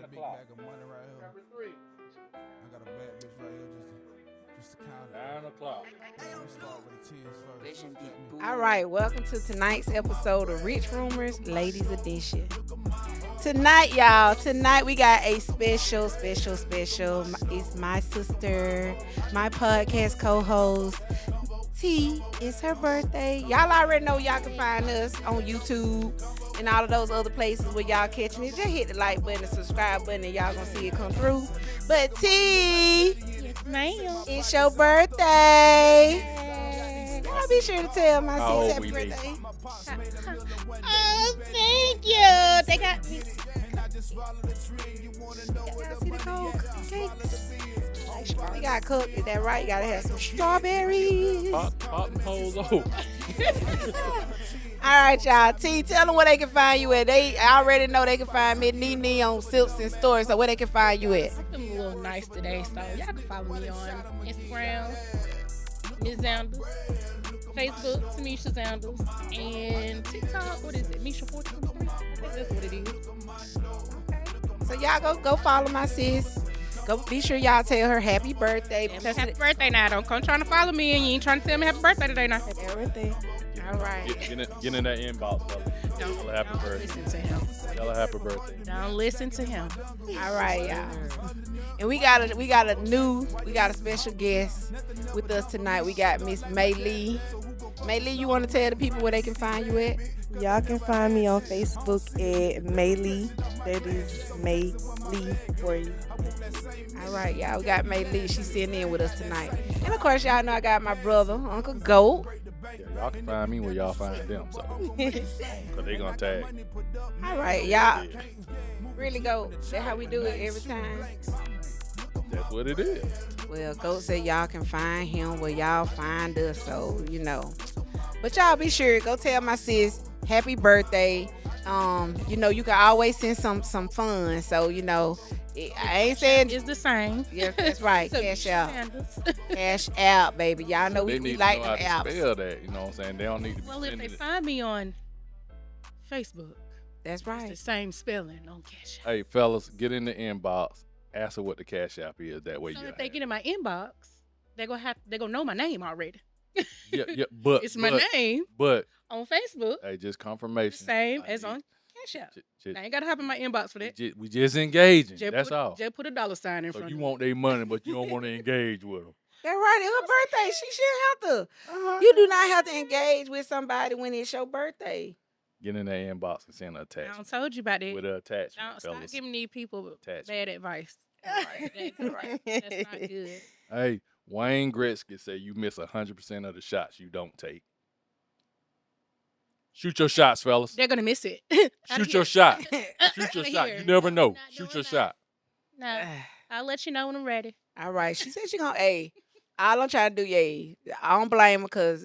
got a big bag of money right here. I got a bad bitch right here just to count it. 9 o'clock. We start with the tens first. All right, welcome to tonight's episode of Rich Rumors, Ladies Edition. Tonight, y'all, we got a special. It's my sister, my podcast co-host, T. It's her birthday. Y'all already know y'all can find us on YouTube and all of those other places where y'all catching it. Just hit the like button, the subscribe button, and y'all gonna see it come through. But T, Yes, ma'am. it's your birthday. Y'all be sure to tell my How sis old happy we be? birthday. Oh, thank you. They got me. Y'all see the cold cupcakes? We got cooked. Is that right? You gotta have some strawberries. Pop and holes over. All right, y'all. T, tell them where they can find you at. They already know they can find me, Nene, on Silks and Stories. So where they can find you at? I'm feeling a little nice today, so y'all can follow me on Instagram, Ms. Zanders, Facebook, Tamisha Zanders, and TikTok. What is it? Misha423. That's what it is. So y'all go follow my sis. Go be sure y'all tell her happy birthday. And Test happy it- birthday now. Don't come trying to follow me and you ain't trying to tell me happy birthday today now. Everything. All right. Get in that inbox, fella. Tell her happy birthday. Listen to him. Tell her happy birthday. Don't listen to him. All right, y'all. And we got a special guest with us tonight. We got Miss May Lee. May Lee, you want to tell the people where they can find you at? Y'all can find me on Facebook at Maylee. That is May Lee for you. All right, y'all. We got May Lee. She's sitting in with us tonight. And of course, y'all know I got my brother, Uncle Goat. Yeah, y'all can find me where y'all find them. So, cause they gonna tag. All right, y'all. Really, Goat. That's how we do it every time. That's what it is. Well, Goat said y'all can find him where y'all find us. So, you know. But y'all be sure, go tell my sis happy birthday. You know, you can always send some fun. So, you know, I ain't saying It's the same. yeah, that's right. So, Cash out. Sanders. Cash out, baby. Y'all know They we need like to know them how to apps. spell that. You know what I'm saying? They don't need to be Well, if they sending it. find me on Facebook, That's it's the right. same spelling on Cash App. Hey, fellas, get in the inbox. Ask her what the cash app is. That way So you if they get in my inbox, they're gonna know my name already. yeah, but It's my name But on Facebook, hey, just the confirmation. same I as need- on Cash App. ju- I ain't gotta hop in my inbox for that. we just engaging. Just That's put, all. Just put a dollar sign in So front you of want their money, but you don't want to engage with them. That's right. It's her birthday. She shouldn't have to. You do not have to engage with somebody when it's your birthday. Get in their inbox and send an me. I attachment don't told you about that. with an attachment, Don't stop fellas. giving these people Attachment. bad advice. That's right. That's not good. Hey, Wayne Gretzky said you miss 100% of the shots you don't take. Shoot your shots, fellas. They're gonna miss it. Shoot your shot. Shoot your Outta shot. here. You never know. Not Shoot doing your that. shot. No, I'll let you know when I'm ready. All right. She said she gonna. Hey, all I'm trying to do, yeah. I don't blame her because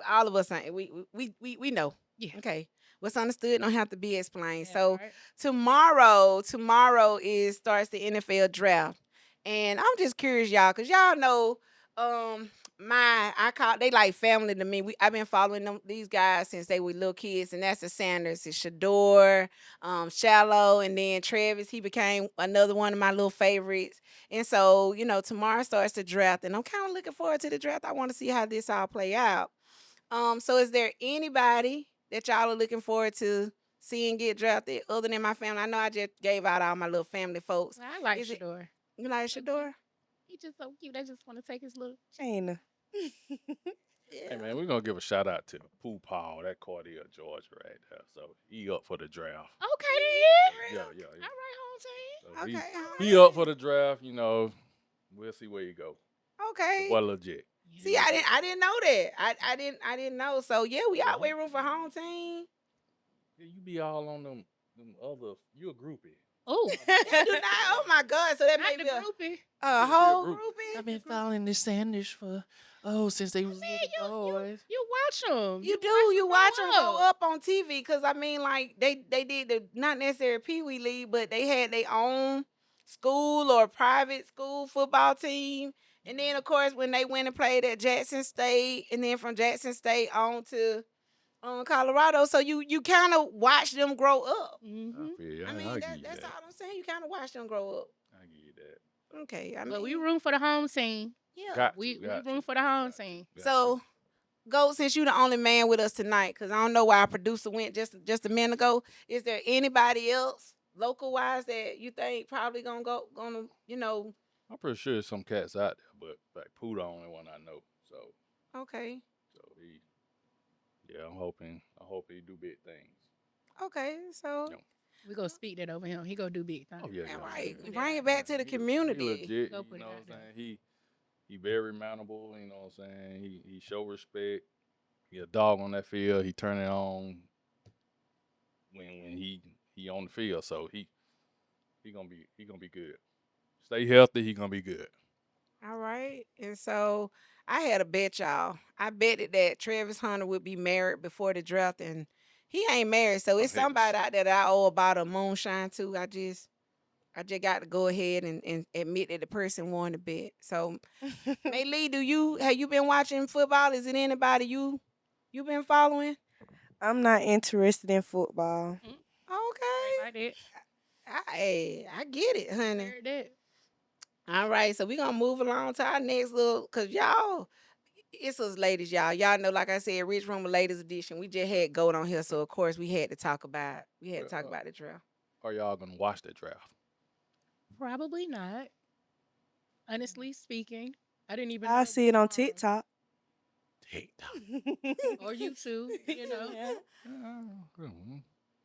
all of us ain't. We know. Yeah. Okay. What's understood don't have to be explained. Yeah, So right. tomorrow starts the NFL draft, and I'm just curious, y'all, cause y'all know, they like family to me. I've been following these guys since they were little kids, and that's the Sanders. It's Shador, Shallow, and then Travis. He became another one of my little favorites. And so, you know, tomorrow starts the draft, and I'm kind of looking forward to the draft. I want to see how this all play out. So is there anybody that y'all are looking forward to seeing get drafted other than my family? I know I just gave out all my little family folks. I like Is it- Shador. You like Shador? He's just so cute. I just want to take his little. Shayna. Hey, man, we're going to give a shout out to Pooh Paul, that Cartier, Georgia right there. So he up for the draft. Okay, yeah. Yeah. All right, home team. So Okay. he up for the draft, you know. We'll see where he go. Okay. What legit. See, I didn't know that. I didn't know. So yeah, we always room for home team. Yeah, you be all on them other. You a groupie. Oh, You do not. Oh my God. So that not may the be a groupie. whole group. groupie. I've been following the Sanders for since they was little boys. You watch them. You do. You watch them go up on TV because I mean, like they did the not necessarily Pee Wee League, but they had their own school or private school football team. And then of course when they went and played at Jackson State, and then from Jackson State on to Colorado, so you kind of watch them grow up. Mm-hmm. I feel you. I mean, I give that's you that. all I'm saying. You kind of watched them grow up. I give you that. Okay, I mean, But we room for the home team. yeah. Got We to, got room to, for the home got to, team. got So, Goat, since you the only man with us tonight, because I don't know why our producer went just a minute ago. Is there anybody else local wise that you think probably gonna I'm pretty sure there's some cats out there, but like Pooh the only one I know. So Okay, I hope he do big things. okay. So, Yep. We gonna speak that over him. He gonna do big things. Oh yeah, all yeah, right, yeah. bring it back to the He community. legit. Go You put it know what out I'm there. saying? He very mountable. You know what I'm saying? He show respect. He a dog on that field. He turn it on when he on the field. So he gonna be good. Stay healthy. He gonna be good. All right. And so I had a bet, y'all. I betted that Travis Hunter would be married before the draft, and he ain't married. So it's heck. somebody out there that I owe about a moonshine to. I just got to go ahead and admit that the person won the bet. So May Lee, have you been watching football? Is it anybody you been following? I'm not interested in football. Okay. Like that. I get it, honey. Heard that. All right, so we're gonna move along to our next little, cause y'all, it's us ladies, y'all. Y'all know, like I said, Rich Room Ladies Edition. We just had Goat on here, so of course we had to talk about the draft. Are y'all gonna watch the draft? Probably not. Honestly speaking, I didn't even. I know see it on before. TikTok. Or YouTube. You know. Yeah.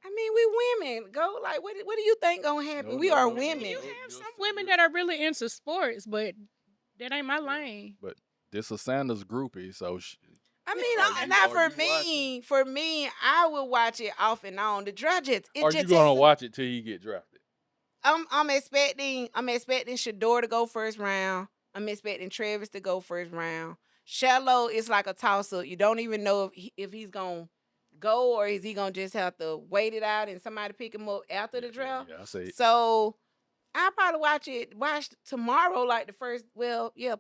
I mean, we women. Go like, what do you think gonna happen? No, We no, are no, no, women. You no. have You'll some see women it. that are really into sports, but that ain't my lane. But this is Sanders groupie, so I Are mean, you- not are for you me. For me, I will watch it off and on. The draft just are you gonna watch it till you get drafted? I'm expecting Shador to go first round. I'm expecting Travis to go first round. Shallow is like a toss up. You don't even know if he's gonna go or is he gonna just have to wait it out and somebody pick him up after the draft. Yeah, I say So I'll probably watch tomorrow, like the first,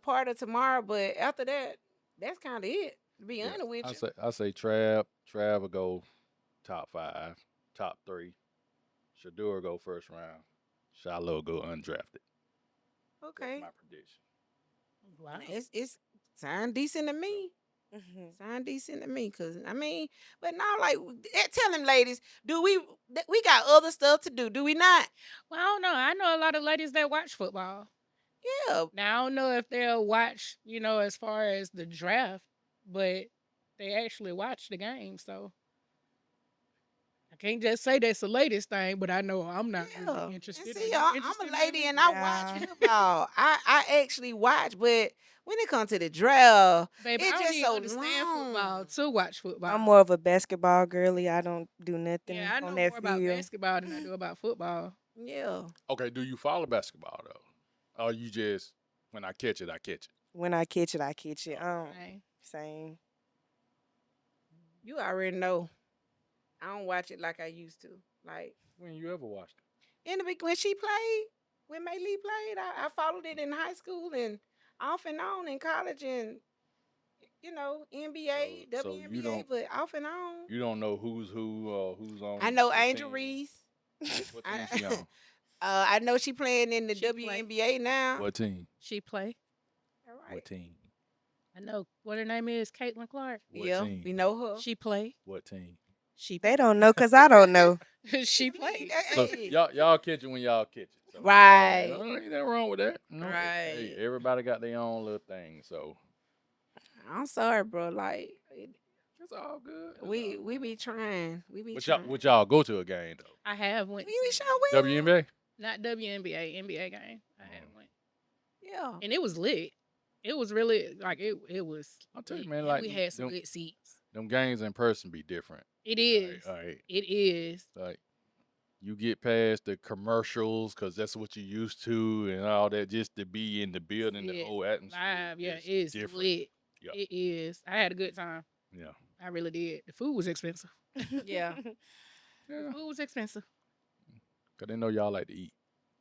part of tomorrow. But after that, that's kind of it. To be honest with you. I say Trav will go top 5, top 3. Shador go first round. Shiloh go undrafted. Okay, That's my prediction. Wow. it's sound decent to me. Mhm. Sound decent to me, cause I mean, but now like tell them ladies, we got other stuff to do? Do we not? Well, I don't know. I know a lot of ladies that watch football. Yeah, Now I don't know if they'll watch, as far as the draft, but they actually watch the game. So I can't just say that's the latest thing, but I know I'm not yeah. really And interested. see, in I'm interested a in lady it. and I Yeah. watch football. I actually watch, but when it comes to the draft, Baby, it's I don't just even so understand long. football to watch football. I'm more of a basketball girly. I don't do nothing Yeah, I know on more that about field. basketball than I do about football. Yeah. Okay, do you follow basketball though? Or you just when I catch it, I catch it? When I catch it, I catch it. Right. Same. You already know. I don't watch it like I used to. Like When you ever watched it? when May Lee played, I followed it in high school and off and on in college and NBA, So you WNBA, don't- but off and on. You don't know who's who or who's on. I know what Angel team. Reese. What I- team she on? I know she playing in the She play. WNBA now. What team? She play. All right. What team? I know what her name is, Caitlin Clark. What Yeah, team? we know her. She play. What team? She They don't know because I don't know. she played. So Hey. y'all catch it when y'all catch it. So, Right. Ain't nothing wrong with that. No, Right. Hey, everybody got their own little thing, so I'm sorry, bro. Like it's all good. It's we all we good. be trying. We be Would trying. y'all go to a game though? I have went. We sure will. WNBA? Not WNBA, NBA game. I had went, Yeah. and it was lit. It was really like it. It was. I'll tell you, lit, man, and like we had some them- good seats. Them games in person be different. It is. All right. It is. Like you get past the commercials because that's what you used to and all that, just to be in the building, the Yeah, whole atmosphere. Live, yeah, is it's different. lit. Yeah. It is. I had a good time. Yeah. I really did. The food was expensive. Yeah. Yeah. Food was expensive. Cause they know y'all like to eat.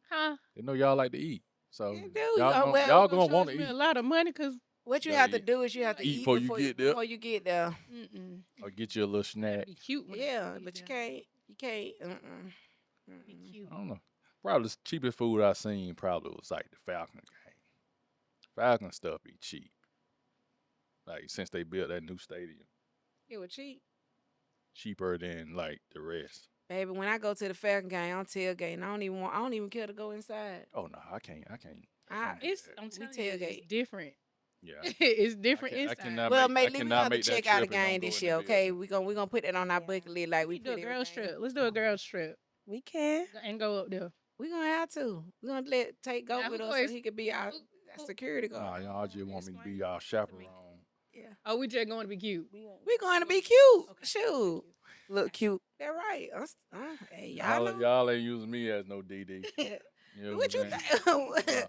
Huh? They know y'all like to eat. So They do. y'all Oh, gonna, well, y'all Gonna gonna want charge to me eat. a lot of money because What you Gotta have to eat. do is you have to Eat eat before you get there. Before you get there. Or get you a little snack. be cute. When Yeah, you but you get there. can't. You can't. Be Mm-mm. cute. I don't know. probably the cheapest food I seen probably was like the Falcon game. Falcon stuff be cheap. Like since they built that new stadium, It was cheap. cheaper than like the rest. Baby, when I go to the Falcon game, I'm tailgating. I don't even care to go inside. Oh no, I can't. I can't. I- I can't do It's that. I'm We telling you, tailgate. it's different. Yeah. It's different I inside. cannot Well, make- I Maylee, we cannot have to make that check out a trip and don't game go this in year, the okay? building. We gonna put that on our bucket list like we We do put a girls everything. trip. Let's do a girls trip We can. and go up there. We gonna have to. We gonna let Tate go Now, with who us is- so he could be our security Nah, guard. y'all just want me to be y'all chaperone. Oh, we just going to be cute. We going to be cute. Shoot, Look cute. that right. Hey, y'all know. Y'all ain't using me as no DD. You know What you I'm saying? think?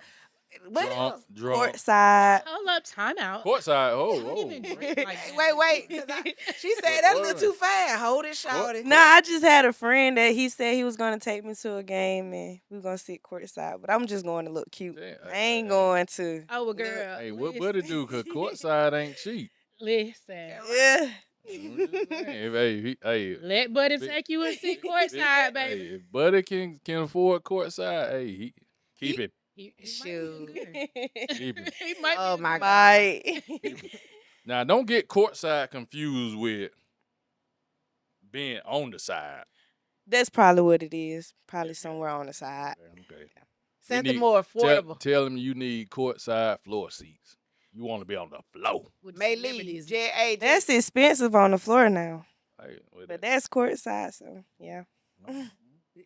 What else? Drunk. Courtside. Hold up, time out. Courtside. I Oh, don't even oh. drink like that. Wait. 'Cause she said that's a little too fast. Hold it, What? shawty. Nah, I just had a friend that he said he was gonna take me to a game and we were gonna sit courtside. But I'm just going to look cute. Damn, I ain't going to. Oh, well, girl. Hey, what it do? Cause courtside ain't cheap. Listen. Yeah. Hey, Let Buddy Big- take you and sit courtside, baby. Hey, if Buddy can afford courtside, hey, he keep it. He might be Shoot. good. Keep it. He might Oh be my good. Bye. Now, don't get courtside confused with being on the side. That's probably what it is. Probably somewhere on the side. Okay. Something need- more affordable. Tell him you need courtside floor seats. You want to be on the floor. With May celebrities. Lee, J.A. That's expensive on the floor now. Hey, with But that- that's courtside, so yeah.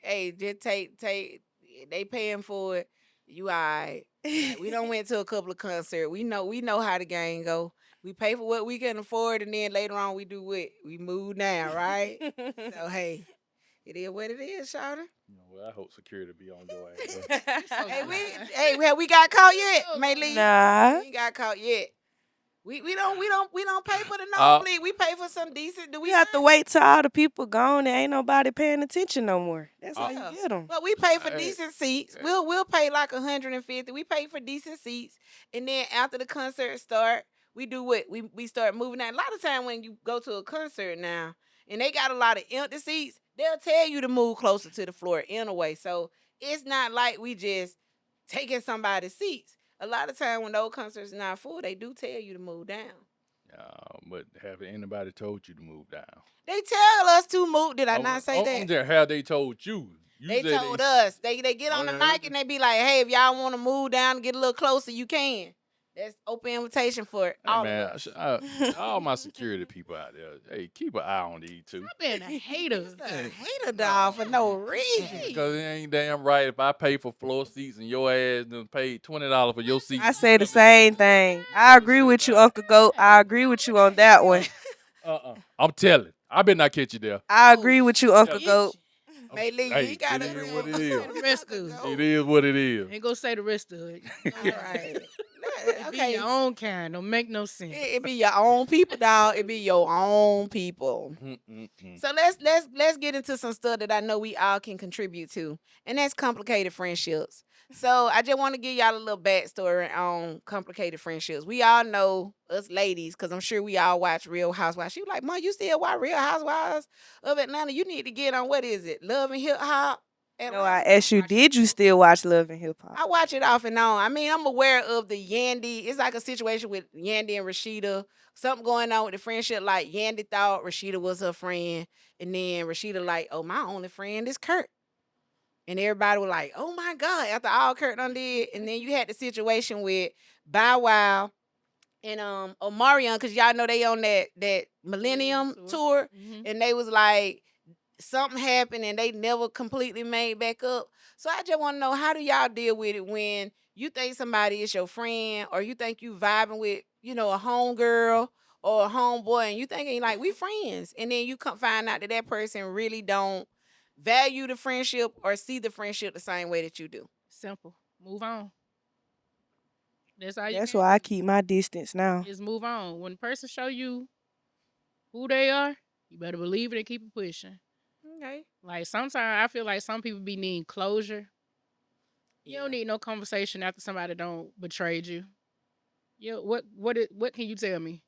Hey, just take. They paying for it. You alright? We don't went to a couple of concerts. We know how the game go. We pay for what we can afford, and then later on we do what we move down, right? So hey, it is what it is, shawty. You know, well, I hope security be on your ass. bro. Hey, we got caught yet, May Lee? Nah. We ain't got caught yet. We don't pay for the nosebleed. We pay for some decent. Do We have to wait till all the people gone and ain't nobody paying attention no more. That's how Yeah. you get them. Well, we pay for Hey. decent seats. We'll pay like 150. We pay for decent seats, and then after the concert start, we do what we start moving out. A lot of time when you go to a concert now, and they got a lot of empty seats, they'll tell you to move closer to the floor in a way. So it's not like we just taking somebody's seats. A lot of time when those concerts not full, they do tell you to move down. But have anybody told you to move down? They tell us to move. Did I not say that? How they told you? You They said told us. They get Oh, on the yeah, mic and they be like, hey, if y'all want to move down and get a little closer, you can. That's open invitation for Hey, all man, of us. all my security people out there, hey, keep an eye on these two. I've been a hater. Hater dog for no reason. Because it ain't damn right if I pay for floor seats and your ass done paid $20 for your seat. I say the same thing. I agree with you, Uncle Goat. I agree with you on that one. I'm telling. I better not catch you there. I agree with you, Uncle Goat. May Lee, Hey, you got it to is what it Say is. the rest of it. It is what it is. Ain't gonna say the rest of it. All right. Be Okay. your own kind. Don't make no sense. It be your own people, dog. It be your own people. So let's get into some stuff that I know we all can contribute to, and that's complicated friendships. So I just want to give y'all a little backstory on complicated friendships. We all know us ladies, because I'm sure we all watch Real Housewives. She was like, "Mom, you still watch Real Housewives of Atlanta? You need to get on what is it, Love and Hip Hop?" No, I asked you, did you still watch Love and Hip Hop? I watch it off and on. I mean, I'm aware of the Yandy. It's like a situation with Yandy and Rashida. Something going on with the friendship. Like Yandy thought Rashida was her friend, and then Rashida like, "Oh, my only friend is Kurt." And everybody was like, "Oh my God!" After all Kurt done did, and then you had the situation with Bow Wow and Omarion, because y'all know they on that Millennium tour, Mhm. and they was like, something happened and they never completely made back up. So I just want to know, how do y'all deal with it when you think somebody is your friend, or you think you vibing with, a homegirl or a homeboy, and you thinking like we friends, and then you come find out that person really don't value the friendship or see the friendship the same way that you do. Simple. Move on. That's all you That's can why I do. keep my distance now. Is move on. When a person show you who they are, you better believe it and keep it pushing. Okay. Like sometimes I feel like some people be needing closure. You don't need no conversation after somebody don't betrayed you. What can you tell me?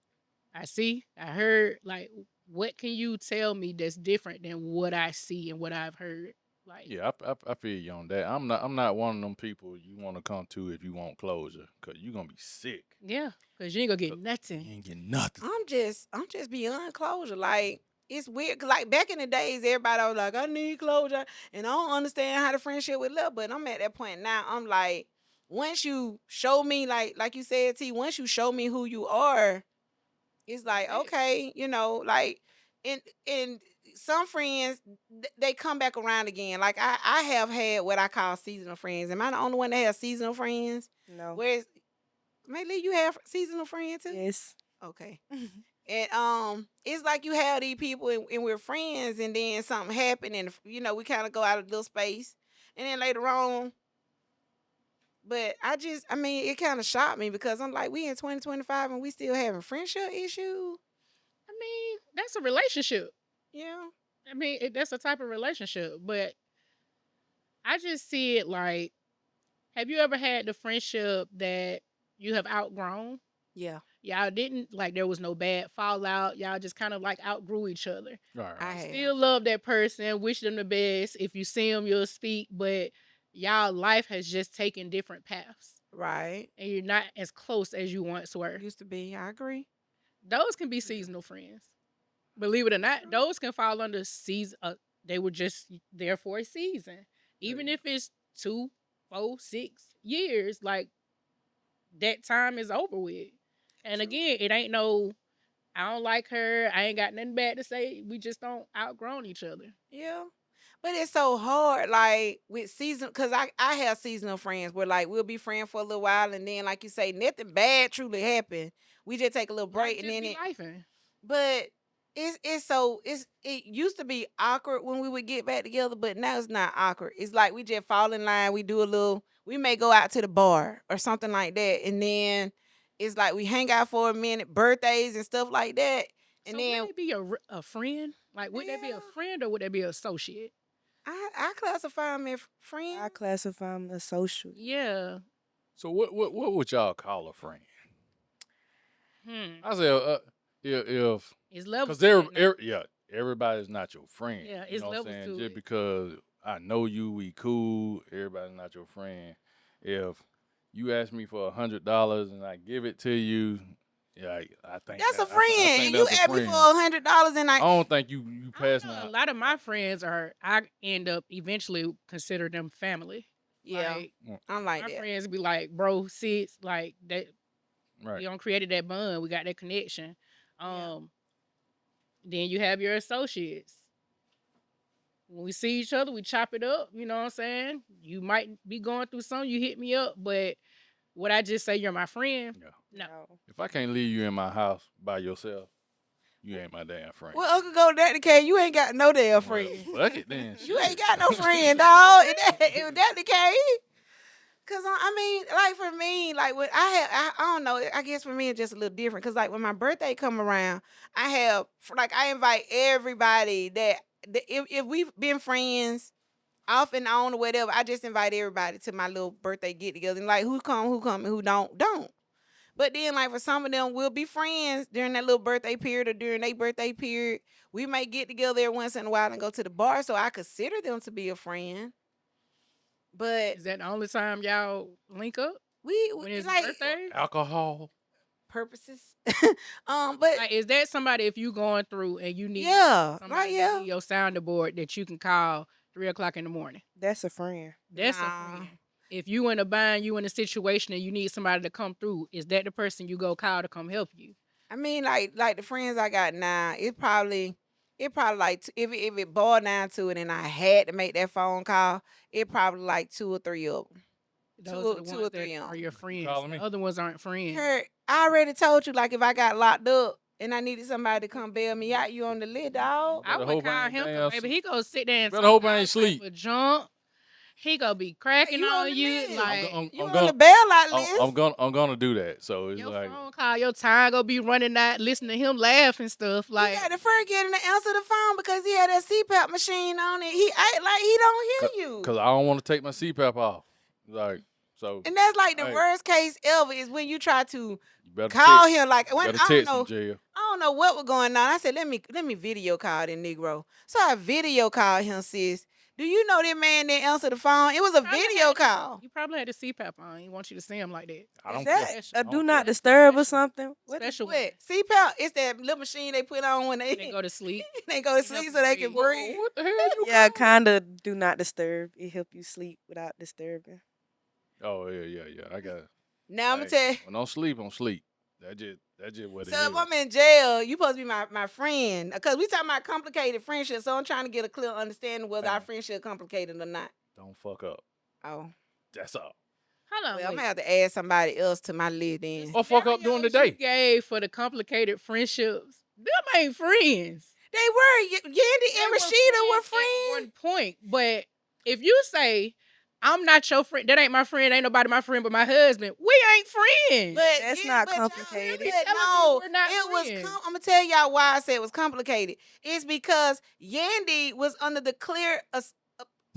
I see, I heard. Like, what can you tell me that's different than what I see and what I've heard? Like, Yeah, I feel you on that. I'm not one of them people you want to come to if you want closure, cause you gonna be sick. yeah, because you ain't gonna get You nothing. ain't getting nothing. I'm just beyond closure. Like it's weird. 'Cause, like back in the days, everybody was like, I need closure, and I don't understand how the friendship would look. But I'm at that point now. I'm like, once you show me, like you said, T, once you show me who you are, it's like That's it. okay, like, and some friends they come back around again. Like I have had what I call seasonal friends. Am I the only one that has seasonal friends? No. Whereas, Maylee, you have seasonal friends too? Yes. Okay. And it's like you have these people and we're friends, and then something happened, and we kind of go out of little space, and then later on. But I mean, it kind of shocked me because I'm like, we in 2025 and we still having friendship issues. I mean, that's a relationship. Yeah. I mean, that's a type of relationship. But I just see it like, have you ever had the friendship that you have outgrown? Yeah. Y'all didn't like there was no bad fallout. Y'all just kind of like outgrew each other. Right, I right. have. Still love that person, wish them the best. If you see them, you'll speak, but y'all life has just taken different paths, Right. and you're not as close as you once were. Used to be. I agree. Those can be seasonal friends. Believe it or not, True. those can fall under season. They were just there for a season, even if it's 2, 4, 6 years. Like that time is over with. And True. again, it ain't no. I don't like her. I ain't got nothing bad to say. We just don't outgrown each other. Yeah. But it's so hard, like with season, because I have seasonal friends where like we'll be friends for a little while, and then like you say, nothing bad truly happened. We just take a little break, and then lifing. but it used to be awkward when we would get back together, but now it's not awkward. It's like we just fall in line. We may go out to the bar or something like that, and then it's like we hang out for a minute, birthdays and stuff like that, and So then would it be a friend? Like, would that be Yeah. a friend or would that be an associate? I classify them as friends. I classify them as social. Yeah. So what would y'all call a friend? I say if It's levels. because to it now. everybody's not your friend. Yeah, You it's know what I'm levels saying? to Just it. because I know you, we cool. Everybody's not your friend. If you ask me for $100 and I give it to you, yeah, I think That's a I friend. think And you that's a asked me friend. for $100 and I I don't think you I don't pass know, me. a lot of my friends I end up eventually consider them family. yeah, Like, I'm like my that. friends be like, bro, sis, like that. Right. We don't created that bond. We got that connection. Yeah. Then you have your associates. When we see each other, we chop it up. You know what I'm saying? You might be going through something. You hit me up, but would I just say you're my friend? Yeah. No. If I can't leave you in my house by yourself, you ain't my damn friend. Well, Uncle Go Daddy K, you ain't got no damn Well, friend. fuck it then. You ain't shit. got no friend, dog. If that the case. Cause I mean, like for me, like what I don't know. I guess for me it's just a little different. Cause like when my birthday come around, I invite everybody that if we've been friends off and on or whatever, I just invite everybody to my little birthday get together. And like who come, and who don't. But then like for some of them, we'll be friends during that little birthday period or during their birthday period. We may get together every once in a while and go to the bar, so I consider them to be a friend. But Is that the only time y'all link up? we When it's like birthday? Alcohol. purposes. But Like, is that somebody if you going through and you need yeah, somebody like to be your sounding board that you can call 3:00 in the morning? That's a friend. That's Nah. a friend. If you in a bind, you in a situation and you need somebody to come through, is that the person you go call to come help you? I mean, like the friends I got now, it probably like if it boiled down to it, and I had to make that phone call, it probably like 2 or 3 of them. Those are the two ones or three that on. are your friends. calling me? The other ones aren't friends. Kurt, I already told you, like if I got locked up and I needed somebody to come bail me out, you on the list, dog. I Better would hope I call ain't him damn because maybe he go sit there and Better talk hope I all ain't type sleep. of junk. He gonna be cracking You on on the you list. like You I'm on gonna- the bailout list? I'm gonna do that. So it's your like phone call, your time gonna be running out, listening to him laugh and stuff. Like, You got to first get him to answer the phone because he had that CPAP machine on it. He act like he don't hear you. because I don't want to take my CPAP off. Like so, And that's like the Hey. worst case ever is when you try to you better call text, him. Like when I better don't text know, him, jail. I don't know what was going on. I said, let me video call the Negro. So I video called him, sis. Do you know that man didn't answer the phone? It was a Probably video had- call. You probably had the CPAP on. He want you to see him like that. I Is don't that care. a I do don't not care. disturb or Special- something? What is Special What? CPAP? It's that little machine they put on when when they they go to sleep. they go to sleep so they can breathe. What the hell you Yeah, calling? kind of do not disturb. It help you sleep without disturbing. Oh yeah. I got. Now I'm gonna tell you. When I'm sleep. That just what it So if is. I'm in jail, you supposed to be my friend. Because we talking about complicated friendship, so I'm trying to get a clear understanding whether our Man. friendship complicated or not. Don't fuck up. Oh. That's all. Hold on. Well, I'm wait. gonna have to add somebody else to my list then. Or fuck up during the Scenarios you day. gave for the complicated friendships. Them ain't friends. They were. Yandy They and were Rashida were at friends. one point. But if you say, I'm not your friend, that ain't my friend, ain't nobody my friend but my husband, we ain't friends. But That's yeah, not but y'all- complicated. but Telling me no, we're not it was. friends. I'm gonna tell y'all why I said it was complicated. It's because Yandy was under the clear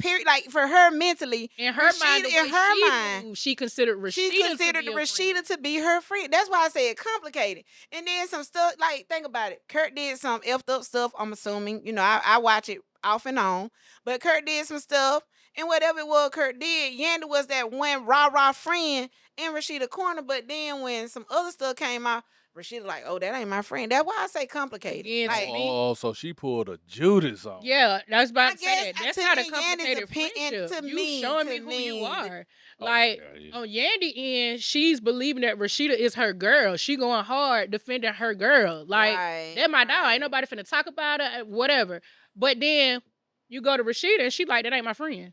period, like for her mentally. in her mind, Rashida, the in way her she mind, moved, she considered Rashida she considered to be a Rashida friend. to be her friend. That's why I said complicated. And then some stuff, like, think about it. Kurt did some effed up stuff, I'm assuming. You know, I watch it off and on. But Kurt did some stuff. And whatever it was Kurt did, Yanda was that one rah-rah friend in Rashida corner. But then when some other stuff came out, Rashida like, oh, that ain't my friend. That's why I say complicated. Again, Like, to me, Oh, so she pulled a Judas on. yeah, that's about I to say guess, that. That's to not a Yandy's complicated opinion, friendship. to You me, showing to me who me, you are. Oh, Like yeah. on Yandy end, she's believing that Rashida is her girl. She going hard defending her girl. Like right, that my dog. right. Ain't nobody finna talk about her, whatever. But then you go to Rashida and she like, that ain't my friend.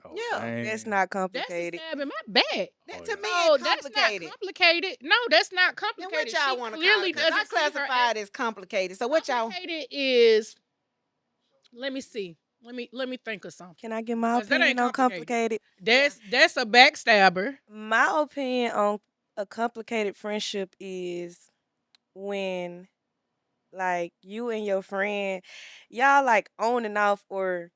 Oh, Yeah, dang. That's not That's a complicated. stab in my back. That Oh, to yeah. me No, is that's not complicated. complicated. No, that's not Then complicated. what y'all She want to call clearly it? 'Cause I doesn't see her classify it as complicated. So what y'all? complicated is. Let me see. Let me think of something. Can I give my 'Cause that ain't opinion on complicated. complicated? That's a backstabber. My opinion on a complicated friendship is when, like, you and your friend, y'all like on and off, or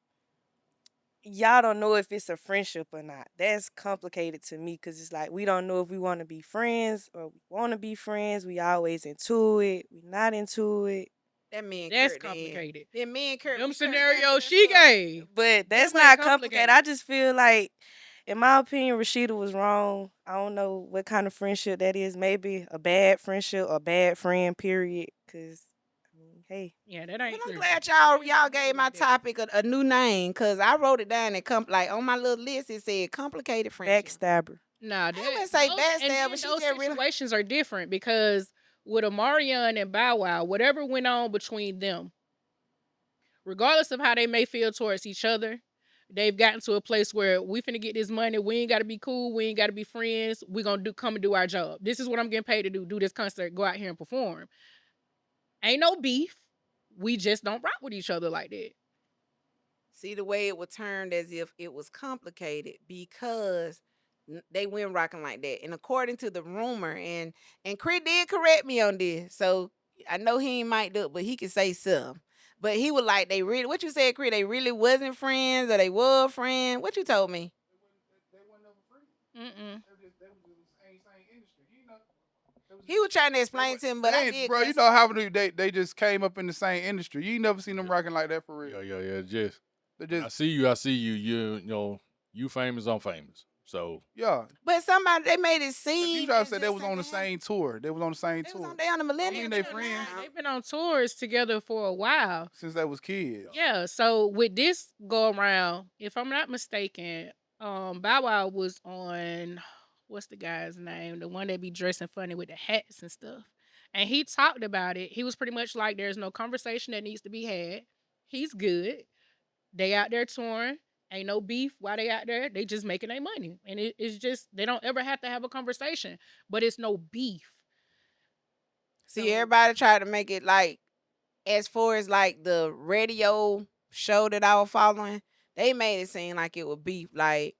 y'all don't know if it's a friendship or not. That's complicated to me because it's like we don't know if we want to be friends or we want to be friends. We always into it. We not into it. That me and That's Kurt then. complicated. Then me and Kurt. Them we turned scenarios into she some- gave. But that's Them ain't not complicated. complicated. I just feel like, in my opinion, Rashida was wrong. I don't know what kind of friendship that is. Maybe a bad friendship or bad friend, period. Because, I mean, hey. Yeah, that But ain't. I'm glad y'all gave my topic a new name because I wrote it down and like on my little list it said complicated friendship. Backstabber. Nah, wouldn't say those- backstab, and then but she those just really- situations are different because with Omarion and Bow Wow, whatever went on between them, regardless of how they may feel towards each other, they've gotten to a place where we finna get this money. We ain't gotta be cool. We ain't gotta be friends. We gonna come and do our job. This is what I'm getting paid to do. Do this concert. Go out here and perform. Ain't no beef. We just don't rock with each other like that. See the way it was turned as if it was complicated because they went rocking like that. And according to the rumor, and Crit did correct me on this, so I know he ain't mic'd up, but he could say something. But he was like, they really, what you said, Crit, they really wasn't friends or they were friends. What you told me? Mm-mm. He was trying to explain to him, but I did. Bro, you know how they just came up in the same industry. You ain't never seen them rocking like that for real. Yeah. Just They I just, see you. You know, you famous, I'm famous. So yeah. But somebody, they made it seem. You try to as say if they was on the something happened. same tour. They was on the same They was tour on, they on the Millennium. ain't they Tour friends? now. They've been on tours together for a while. since they was kids. Yeah, so with this go around, if I'm not mistaken, Bow Wow was on what's the guy's name? The one that be dressing funny with the hats and stuff. And he talked about it. He was pretty much like, there's no conversation that needs to be had. He's good. They out there touring. Ain't no beef while they out there. They just making their money. And it's just, they don't ever have to have a conversation. But it's no beef. See, So- everybody tried to make it like, as far as like the radio show that I was following, they made it seem like it would be like,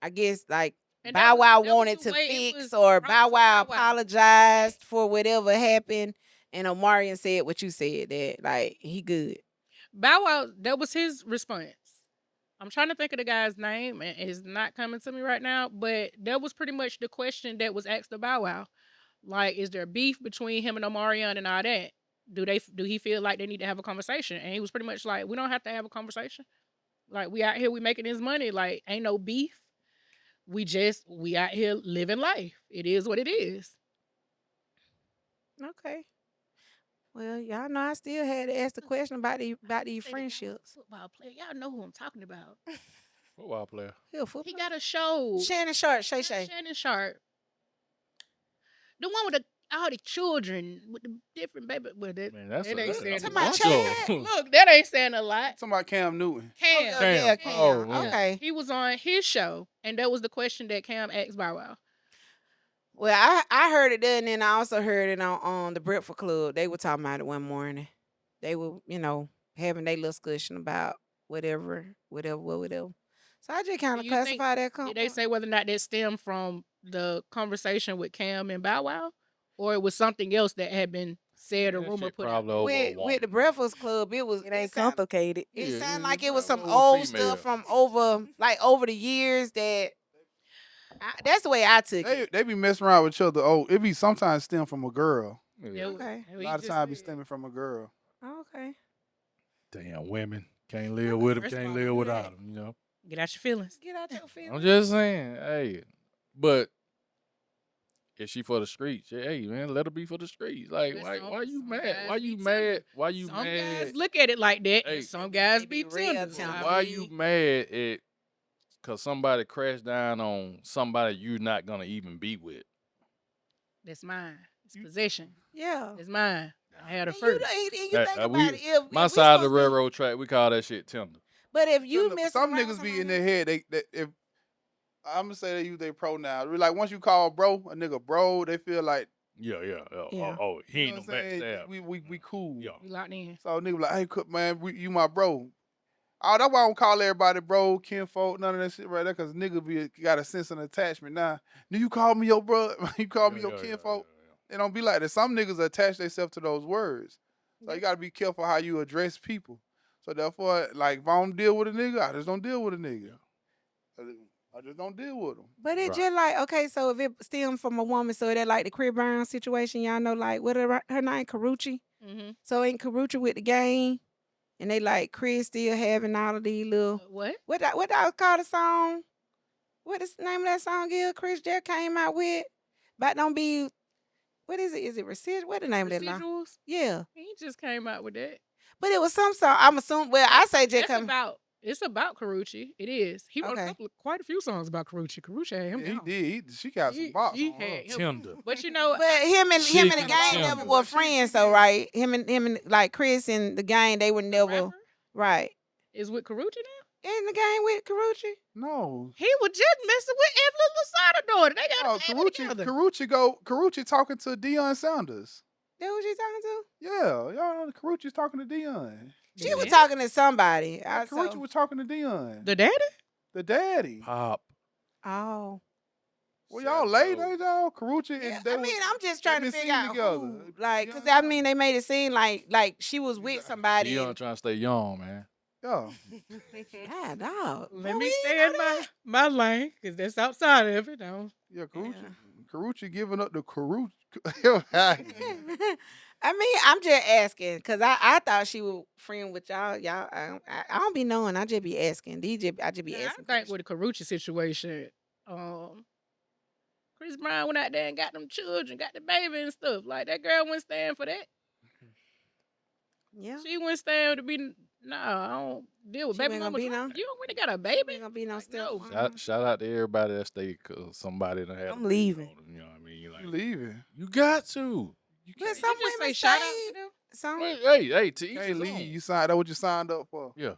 I guess like And Bow Wow that was wanted the to way it fix was or brought Bow to Wow Bow Wow. apologized for whatever happened. And Omarion said what you said, that like he good. Bow Wow, that was his response. I'm trying to think of the guy's name, and it's not coming to me right now. But that was pretty much the question that was asked to Bow Wow. Like, is there beef between him and Omarion and all that? Do he feel like they need to have a conversation? And he was pretty much like, we don't have to have a conversation. Like we out here, we making this money. Like ain't no beef. We out here living life. It is what it is. Okay. Well, y'all know I still had to ask the question about these Say the guy was a friendships. football player. Y'all know who I'm talking about. Football player. He a football. He got a show. Shannon Sharp, Shay Not Shay. Shannon Sharp. The one with all the children with the different baby. Well, that, Man, that's that a, ain't that's saying a a Talking about bunch Chad. of- Look, that ain't saying a lot. Talking about Cam Newton. Cam. Oh, Cam. yeah, Cam. Oh, man. Okay. He was on his show, and that was the question that Cam asked Bow Wow. Well, I heard it there, and then I also heard it on the Breakfast Club. They were talking about it one morning. They were, having their little discussion about whatever. So I just kind Do of you think- classify that. Did they say whether or not that stemmed from the conversation with Cam and Bow Wow, or it was something else that had been said or That rumor shit put out? probably over a with the woman. Breakfast Club? It was It ain't sound- complicated. It Yeah, sounded yeah, like it was some probably over old female. stuff from over the years that. That's the way I took it. They be messing around with each other. Oh, it be sometimes stem from a girl. Yeah. Okay. A lot of times be stemming from a girl. Okay. Damn, women can't live with them, First of can't all, live do without that. them. You know. Get out your feelings. Get out your feelings. I'm just saying, hey, but if she for the streets, hey man, let her be for the streets. Like, But why you some mad? guys Why be you tender. mad? Why you Some mad? guys look at it like that. Hey, and some guys they be be real tender. tender. Why you mad at? Cause somebody crashed down on somebody you're not gonna even be with. That's mine. It's possession. Yeah. It's mine. I had her And first. you think That- about we- it. If My we side of the supposed to- railroad track, we call that shit tender. But if you miss Some niggas be in their head. They if I'm gonna say they use their pronouns. Like once you call bro a nigga bro, they feel like Yeah. Yeah. Oh, he you ain't know no what I'm saying? backstab. We cool. Yeah. We locked in. So nigga be like, hey, man, you my bro. Oh, that's why I don't call everybody bro, kinfolk, none of that shit right there, cause nigga got a sense of attachment. Now, do you call me your bro? You call me your kinfolk? It don't be like that. Some niggas attach themselves to those words. So you gotta be careful how you address people. So therefore, like if I don't deal with a nigga, I just don't deal with a nigga. I just don't deal with them. But it Right. just like, okay, so if it stems from a woman, so that like the Chris Brown situation, y'all know, like, what her name, Karuchi? Mm-hmm. So ain't Karuchi with the game, and they like Chris still having all of these little, What? what that call the song? What is the name of that song, Gil? Chris just came out with, but don't be, what is it? Is it Residual? What the name of that line? Residuals? Yeah. He just came out with that. But it was some song, I'm assuming, well, I say just That's come. it's about Karuchi. It is. He wrote Okay. quite a few songs about Karuchi. Karuchi had him Yeah, he down. did. She got some He- box he on her. had him. Tender. But you know, But him and the Chicken gang never tender. were friends, so right? Him and like Chris and the gang, they were the never rapper right. is with Karuchi now. In the gang with Karuchi. No. He was just messing with Evelyn Lozada daughter. They got Oh, a baby together. Karuchi talking to Deion Sanders. That who she talking to? Yeah, y'all know Karuchi's talking to Deion. She was Yeah. talking to somebody. Karuchi was talking to Deion. The daddy? The daddy. Pop. Oh. Well, y'all late, Shadow. ain't y'all? Karuchi Yeah, and they I mean, I'm just trying to been figure seen out together. who, like, You cause know? I mean, they made it seem like she was with somebody. Dion trying to stay young, man. yeah. God, dog. Let Well, me we stay ain't in know my lane, because that's outside of it. Though. Yeah, Karuchi. Yeah. Karuchi giving up the Karuchi. that. I mean, I'm just asking, cause I thought she was friend with y'all. Y'all, I don't be knowing. I just be asking. I just be Yeah, asking. I think with the Karuchi situation, Chris Brown went out there and got them children, got the baby and stuff. Like that girl wouldn't stand for that. Yeah. She wouldn't stand to be. No, I don't deal with She baby ain't gonna mama. be drama. no- You already got a Ain't baby. gonna be no Like, step. no. Shout out to everybody that stayed cause somebody done had. I'm a baby leaving. on them, you know what I mean? You Like, leaving. you got to. You But can't, some You just women say shout out stay. to them. Some. hey, to each You his can't leave. own. You signed that what you signed up for. Yeah.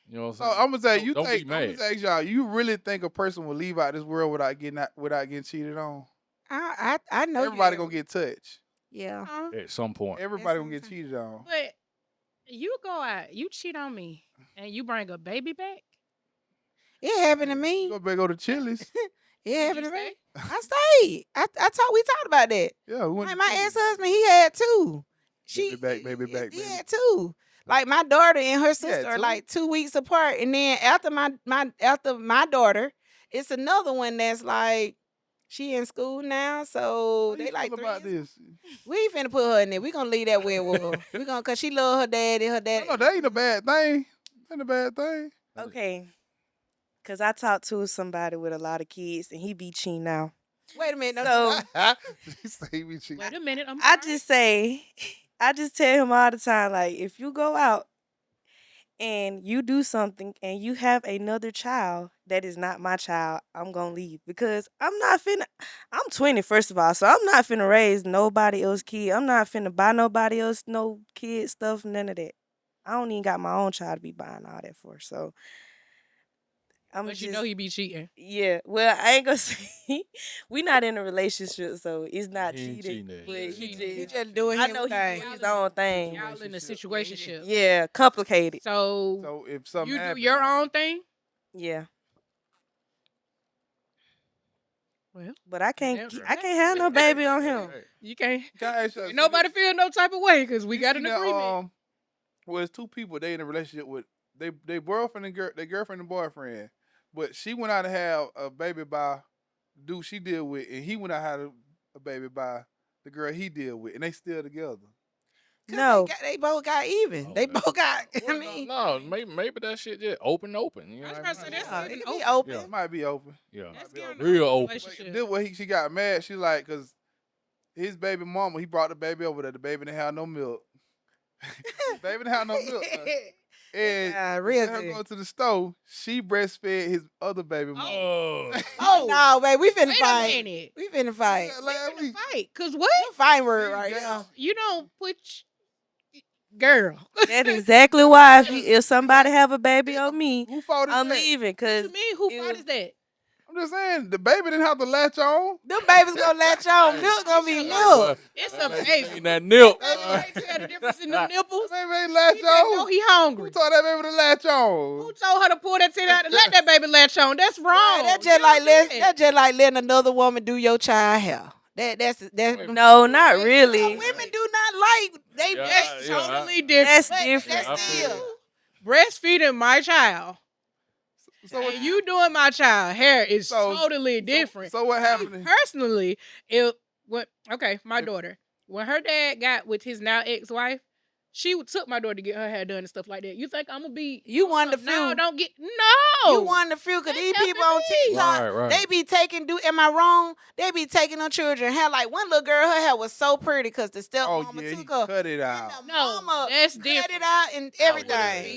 You know what So I'm saying? I'm gonna say, you Don't be think? I'm mad. gonna ask y'all. You really think a person will leave out this world without getting cheated on? I know. Everybody you. gonna get touched. Yeah. At some point. Everybody gonna That's get cheated on. But you go out, you cheat on me, and you bring a baby back. It happened to You me. better go to Chili's. It happened you to me. stay? I stayed. We talked about that. Yeah, we went Like to my Chili's. ex-husband, he had two. Baby back, He baby. had two. Like my daughter and her sister two? are like 2 weeks apart, and then after my daughter, it's another one that's like she in school now, so How they you like feel 3 about years. this? We ain't finna put her in there. We gonna leave that where it was. We gonna cause she love her daddy. Her daddy. No, that ain't a bad thing. Ain't a bad thing. Okay. Cause I talked to somebody with a lot of kids and he be cheating now. Wait a minute. So He say he be cheating. Wait a minute. I'm I sorry. just say, I just tell him all the time, like, if you go out and you do something and you have another child that is not my child, I'm gonna leave because I'm 20 first of all, so I'm not finna raise nobody else kid. I'm not finna buy nobody else no kid stuff, none of that. I don't even got my own child to be buying all that for. So I'm But just you know he be cheating. yeah. Well, I ain't gonna say we not in a relationship, so it's not He ain't cheating. cheating. But Yeah, he He just just doing I his know he thing. doing his own thing. Y'all in a Situationship. situationship. Yeah, complicated. So So if something you do happen, your own thing. Yeah. Well, But I can't Damn. I can't have no baby on him. Hey, you can't. can I ask you, Ain't nobody feel no type of way because we you got seen an that, agreement. well, it's two people they in a relationship with they boyfriend and their girlfriend and boyfriend, but she went out to have a baby by the dude she deal with, and he went out had a baby by the girl he deal with, and they still together. 'Cause No. they both got even. Oh, They that- both got. I well, mean, no, maybe that shit just open. You I know was what I about to say mean? that's yeah, getting it could be open. open. Yeah. It might be open. Yeah, That's Might be getting open. real open open. But relationship. this way she got mad. She like, cause his baby mama, he brought the baby over there. The baby didn't have no milk. The baby didn't have no milk. And real instead of her good. going to the store, she breastfed his other baby mama. Oh, Oh no, babe, we finna Wait fight. a minute. We finna fight. Yeah, last week. Fight. Cause what? Fine word right Yeah. now. You don't put girl. That's exactly why if somebody have a baby on me, Who fault is I'm that? leaving What because you mean? Who it fault was- is that? I'm just saying, the baby didn't have to latch on. Them babies gonna latch on. Milk gonna be Hey, milk. It's that a lady baby. seen that nip. That's You can't tell the difference in the nipples. That baby ain't He latch just know on. he Who hungry. told that baby to latch Who on? told her to pull that tit out and let that baby latch on? That's wrong. Right, that's You just like don't do that. that's just like letting another woman do your child hair. That's Wait, no, not Some really. women do not like they. Yeah, That's yeah, totally different. That's but different. that's I feel still. Breastfeeding my child So what, and you doing my child hair is So- totally different. so what Me happened? personally, my daughter, when her dad got with his now ex-wife, she took my daughter to get her hair done and stuff like that. You think I'm gonna be? You one of the No, few. don't get no. You one of the few. Cause They these people helping on me. TikTok, Right. they be taking. Am I wrong? They be taking them children hair. Like one little girl, her hair was so pretty because the Oh stepmama yeah, he took her. cut it And out. the No, mama that's cut different. it out and everything.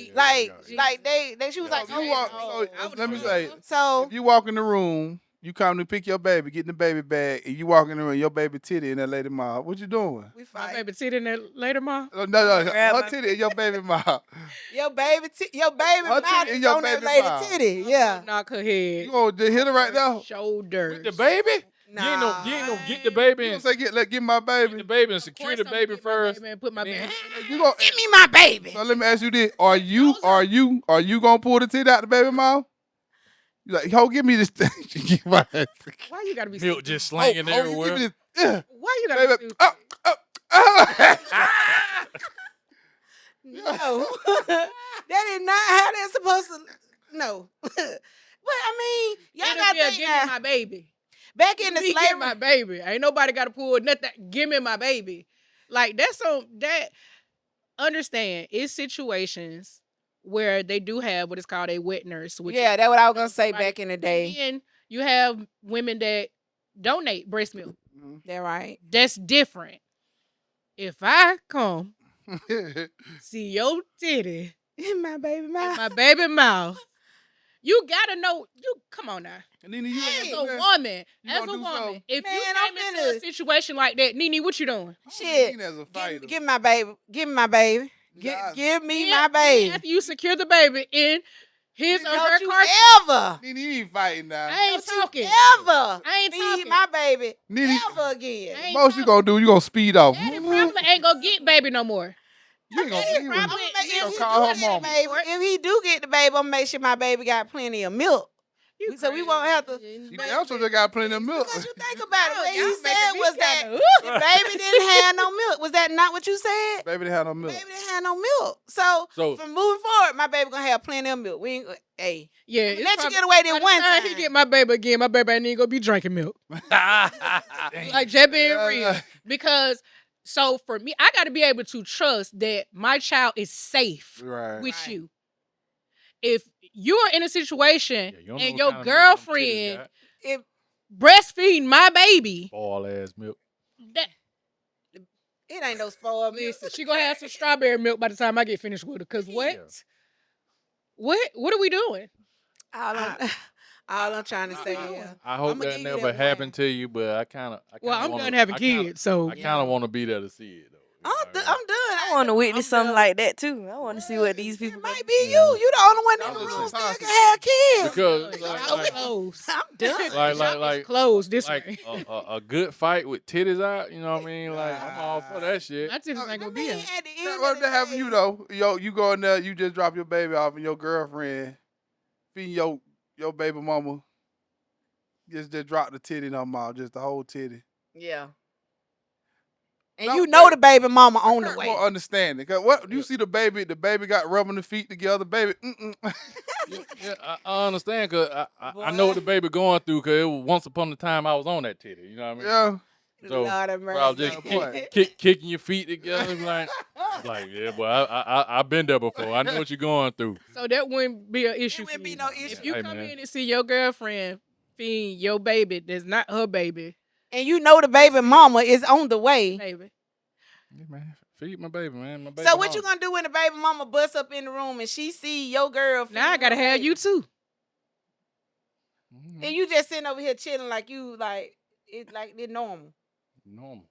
yeah, like, yeah. like they. She was like, So you "Oh, walk. no." So I would let me do say, that. So if you walk in the room, you come to pick your baby, get in the baby bag, and you walk in the room, your baby titty in that lady mouth. What you doing? we My fight. baby tit in there later, ma. No, Grab her my- titty in your baby mouth. Your baby Her mouth titty in is your on that baby lady mouth. titty. Yeah. Knock her head. You gonna just hit her right now? Shoulders. With the baby? Nah. You ain't gonna get the baby You and gonna say get my get baby? the baby and Of secure course the I'm baby gonna get my first. baby and put my and then- baby. You gonna, Give me my baby. so let me ask you this: Are you gonna pull the titty out the baby mouth? You like, ho, give me this thing. Give my Why you gotta be Milk stupid? just slanging you everywhere. give me this. Why you gotta be Baby, stupid? No. That is not how they're supposed to. No. But I mean, y'all It'll got be a to think give me now. my baby. Back in the Me get slavery, my baby. Ain't nobody got to pull nothing. Give me my baby. Like that's on that. Understand, it's situations where they do have what is called a wet nurse. Which yeah, that's what I was gonna say Like, back in the day. then you have women that donate breast milk. That right. That's different. If I come see your titty In my baby in mouth. my baby mouth, you gotta know. You come on now. Nene, you As ain't a doing that. woman, You as gonna a do woman, something? if Man, you I'm came into a finna- situation like that, Nene, what you doing? Shit. Nene as a fighter. Give me my baby. Give me my baby. Nah, Give me Then- my then baby. After you secure the baby in his or her Don't you car seat, ever. Nene, you ain't fighting now. I ain't Don't you talking. ever I ain't feed talking. my baby Nene, ever again. I ain't most you talking. gonna do, you gonna speed off. Daddy probably ain't gonna get baby no more. You ain't gonna Daddy feed her. probably- You gonna If he call her do get the mama. baby, if he do get the baby, I'm gonna make sure my baby got plenty of milk. You So we won't have to- You damn sure they got plenty of milk. Because you think about it, what Y'all he making said me was that kinda- the baby didn't have no milk. Was that not what you said? Baby didn't have no milk. Baby didn't have no milk. So, So- from moving forward, my baby gonna have plenty of milk. We ain't, hey, Yeah, let it's you probably- get away by then the one time time. he get my baby again, my baby ain't even gonna be drinking milk. Like just being real. Because so for me, I gotta be able to trust that my child is safe Right. with Right. you. If you are in a situation Yeah, you don't and know your what kind of milk them titties girlfriend got. If breastfeeding my baby. Spoil ass milk. That, it ain't no spoiled milk. listen, she gonna have some strawberry milk by the time I get finished with her. Cause what? Yeah. What are we doing? All I'm trying to say is, I hope I'ma that give you never that happened one. to you, but I kind of Well, I'm wanna, done having I kinda- kids, so I kind of want to be there to see it though. You know I'm what I mean? done. I want to witness something like that too. I want to see what these people. It might be you. You the only one in I'm the just room still toxic. can have kids. Because Y'all like, close. I'm done. like Close this like way. a good fight with titties out. You know what I mean? Like I'm all for that shit. My titties ain't gonna be out. At the end What of that the happen to you day, though? Yo, you go in there, you just drop your baby off, and your girlfriend feeding your baby mama just drop the titty in her mouth, just the whole titty. yeah. And No, you know wait. the baby mama on the Hurt way. more understanding. Cause what you see the baby got rubbing the feet together, baby. Yeah, I understand because I know what the baby going through because it was once upon a time I was on that titty. You know what I mean? Yeah. So Lord have bro, mercy. just boy. kicking your feet together, like yeah, boy, I've been there before. I know what you're going through. So that wouldn't be an issue. wouldn't for be you. no issue. If you Hey, come man. in and see your girlfriend feeding your baby that's not her baby, And you know the baby mama is on the way. baby. Yeah, man, feed my baby, man. My baby So what you hungry. gonna do when the baby mama busts up in the room and she see your girl? Now I feeding gotta her have baby? you too. Mhm. And you just sitting over here chilling like it's normal. Normal.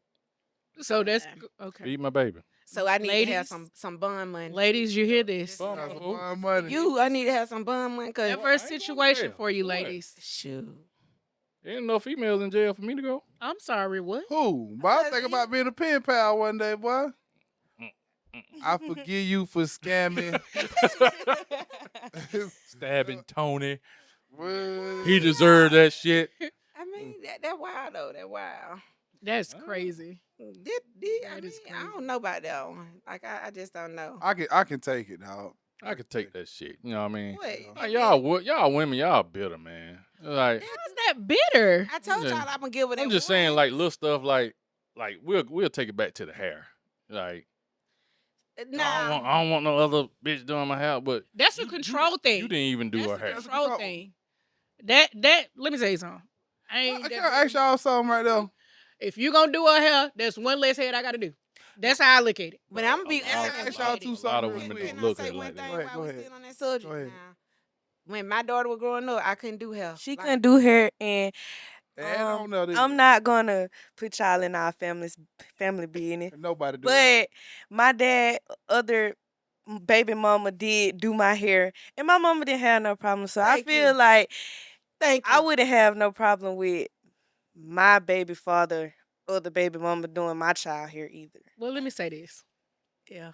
So that's Yeah. okay. Feed my baby. So I need to have Ladies. some bun money. Ladies, you hear this? Bum, That's bum, some bum. fun money. I need to have some bun money. Cause That Well, first I ain't going to situation jail. for you, What? ladies. shoot. There ain't no females in jail for me to go. I'm sorry, what? Who? But I think about being a pen pal one day, boy. I forgive you for scamming. Stabbing Tony. What? He deserved that shit. I mean that wild though. That wild. That's crazy. I That is mean, I don't know about that one. Like I just don't know. I can take it, dog. I could take that shit. You know what I mean? What? Like, y'all women, y'all bitter, man. Like How's that bitter? I told Yeah. y'all I'm gonna give it. I'm just saying, like little stuff, like we'll take it back to the hair. Like nah. I don't want no other bitch doing my hair, but That's a control thing. you didn't even do That's her a hair. control control. thing. That let me tell you something. I ain't I that can ask big. y'all something right there. If you gonna do her hair, that's one less head I gotta do. That's how I look at it. But I'm gonna be. A lot of- honest. ask y'all a two lot something of real women quick. don't Can I look say at it one like thing that. Go ahead, while go we're ahead. still on that subject Go ahead. now? When my daughter was growing up, I couldn't do hair. She Like, couldn't do hair, and And on the other I'm end, not gonna put y'all in our family business. nobody do that. But my dad, other baby mama did do my hair, and my mama didn't have no problem. So I Thank feel you. like Thank you. I wouldn't have no problem with my baby father or the baby mama doing my child hair either. Well, let me say this. Yeah.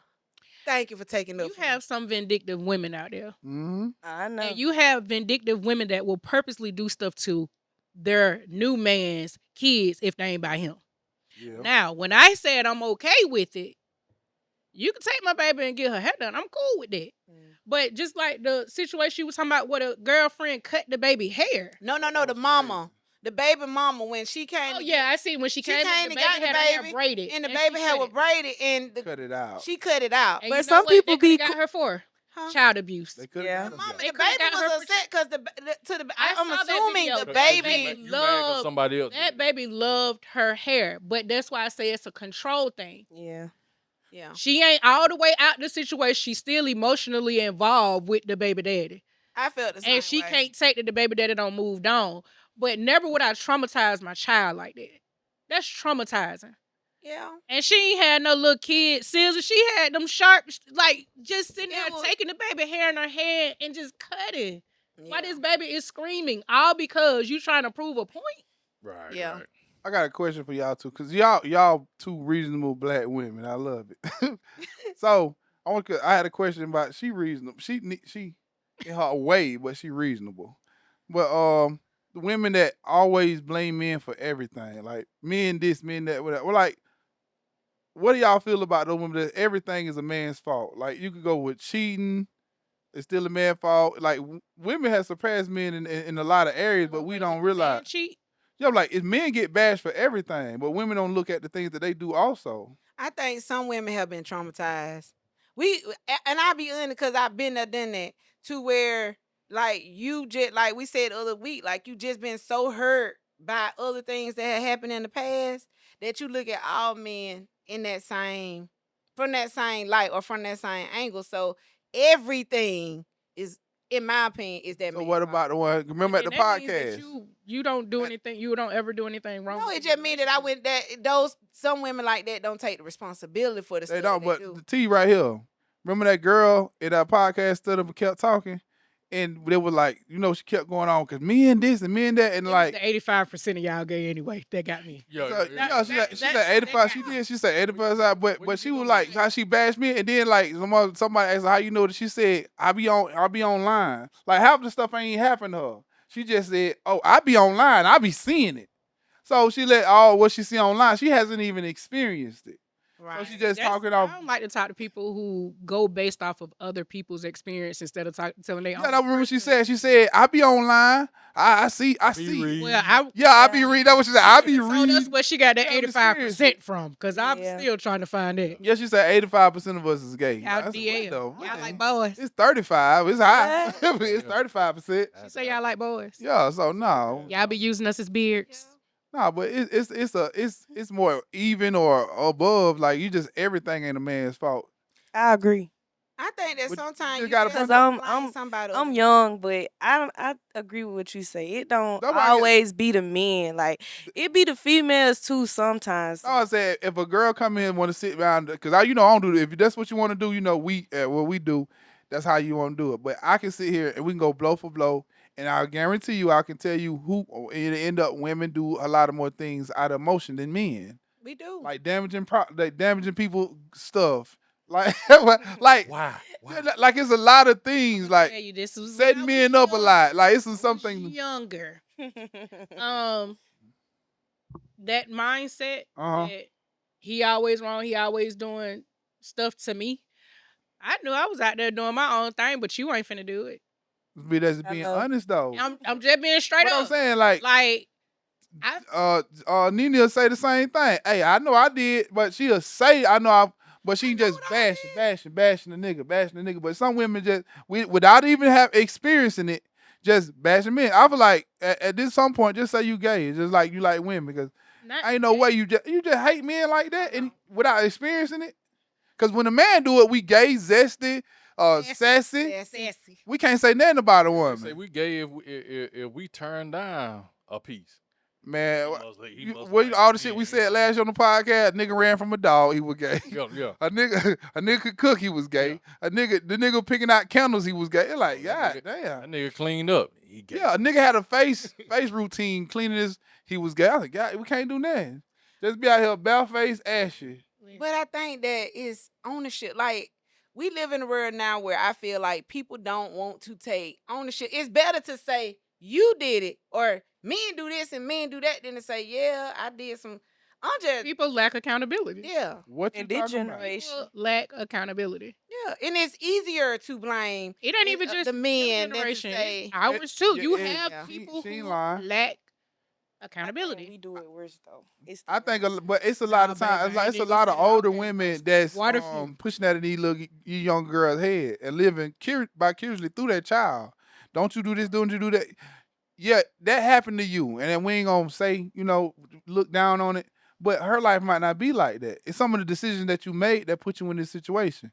Thank you for taking up. You have some vindictive women out there. Mm-hmm. I know. And you have vindictive women that will purposely do stuff to their new man's kids if they ain't by him. Yeah. Now, when I said I'm okay with it, you can take my baby and get her hair done. I'm cool with that. But just like the situation you was talking about where the girlfriend cut the baby hair. No. The mama, the baby mama, when she came. Oh to yeah, I see when she She came came in, the and baby got the had her hair baby, braided. and the she baby hair cut was it. braided, and Cut it out. she cut it out. And But you know some what people they coulda be got co- her for Huh? child abuse. They could Yeah. have The mama, They the coulda baby got her was for upset because I'm I saw that assuming video. the That baby. baby you mad 'cause loved- somebody else. That did it. baby loved her hair, but that's why I say it's a control thing. Yeah. Yeah. She ain't all the way out the situation. She's still emotionally involved with the baby daddy. I felt the same And she way. can't take that the baby daddy don't moved on. But never would I traumatize my child like that. That's traumatizing. Yeah. And she ain't had no little kid scissors. She had them sharp, like, just sitting there It was- taking the baby hair in her hand and just cutting. Why Yeah. this baby is screaming, all because you trying to prove a point. Right. Yeah. Right. I got a question for y'all too, cause y'all two reasonable black women. I love it. So I had a question about she reasonable. She in her way, but she reasonable. But the women that always blame men for everything, like men this, men that, whatever. Well, like, what do y'all feel about those women that everything is a man's fault? Like you could go with cheating, it's still a man's fault. Like women have surpassed men in a lot of areas, but we don't realize. Man, cheat. Yeah, like if men get bashed for everything, but women don't look at the things that they do also. I think some women have been traumatized. And I'll be honest because I've been there, done that, to where like you just like we said the other week, like you just been so hurt by other things that had happened in the past that you look at all men in that same from that same light or from that same angle. So everything is, in my opinion, is that So man what fault. about the one? Remember at the And that means that podcast? you don't do anything. You don't ever do anything wrong. No, with it your just mean that I relationship. went that those some women like that don't take the responsibility for the They stuff don't. they But do. the T right here. Remember that girl in that podcast stood up and kept talking, and they were like, she kept going on because me and this and me and that, and It was like. the 85% of y'all gay anyway. That got me. So, That- she that- said that 85. She got- did. She said 85. But Where you she get was on like that? how she bashed me, and then like somebody asked her how you know that. She said I be online. Like half the stuff ain't happened to her. She just said, oh, I be online. I be seeing it. So she let what she see online. She hasn't even experienced it. Right. So she just That's- talking off. I don't like to talk to people who go based off of other people's experience instead of telling their Yeah, own. I remember she personal- said. She said I be online. I see. read. Well, I Yeah, I be reading. That's what she said. I be so reading. that's where she got that Yeah, I'm 85% from. Because I'm Yeah. still trying to find it. Yeah, she said 85% of us is gay. Y'all I said, DL. what the Y'all what? like boys. It's 35. It's high. What? It's 35%. She say y'all like boys. Yeah, so no. Y'all be using us as beards. No, but it's more even or above. Like you just everything ain't a man's fault. I agree. I think that But sometimes you you gotta just put- I'm- blame somebody. I'm else. young, but I agree with what you say. It don't Nobody get- always be the men. Like it be the females too sometimes. No, I said if a girl come in and want to sit down, because I don't do it. If that's what you want to do, we what we do, that's how you want to do it. But I can sit here and we can go blow for blow, and I guarantee you, I can tell you who it end up women do a lot of more things out of emotion than men, We do. like damaging people stuff, like like Wow. like it's a lot of things like. Tell you this was Setting when I was men up a young. lot. Like this is I was something. younger. That mindset Uh-huh. that he always wrong, he always doing stuff to me. I knew I was out there doing my own thing, but you ain't finna do it. But that's I being know. honest though. I'm just being straight But up. I'm saying like I Nene will say the same thing. Hey, I know I did, but she'll say I know but she just bashing the nigga. But some women just without even experiencing it, just bashing men. I feel like at this some point, just say you gay. It's just like you like women because not ain't no way you just hate men like that and without experiencing it. Because when a man do it, we gay, zesty, sassy. Sassy. We can't say nothing about a Say woman. we gay if we turn down a piece. Man, He must what like all the it, shit we yeah. said last year on the podcast, a nigga ran from a dog, he was gay. Yeah. A nigga could cook, he was gay. The nigga picking out candles, he was gay. It's like, God That damn. nigga cleaned up. He gay. Yeah, a nigga had a face routine cleaning his, he was gay. I was like, God, we can't do nothing. Just be out here bare face, ashy. But I think that is ownership. Like we live in a world now where I feel like people don't want to take ownership. It's better to say you did it or men do this and men do that than to say, yeah, I did some. I'm just people lack accountability. yeah. What you In this talking about? generation. People lack accountability. Yeah, and it's easier to blame It ain't even just the men your than to generation. say It's ours too. yeah, You it- have yeah. people She ain't who lying. lack We accountability. do it worse though. It's I think, but it's a lot of Nah, times. baby, I It's a ain't lot of even older saying women that. that's Quite a few. pushing that in these little young girls' head and living vicariously through that child. Don't you do this? Don't you do that? Yeah, that happened to you, and then we ain't gonna say look down on it. But her life might not be like that. It's some of the decisions that you made that put you in this situation.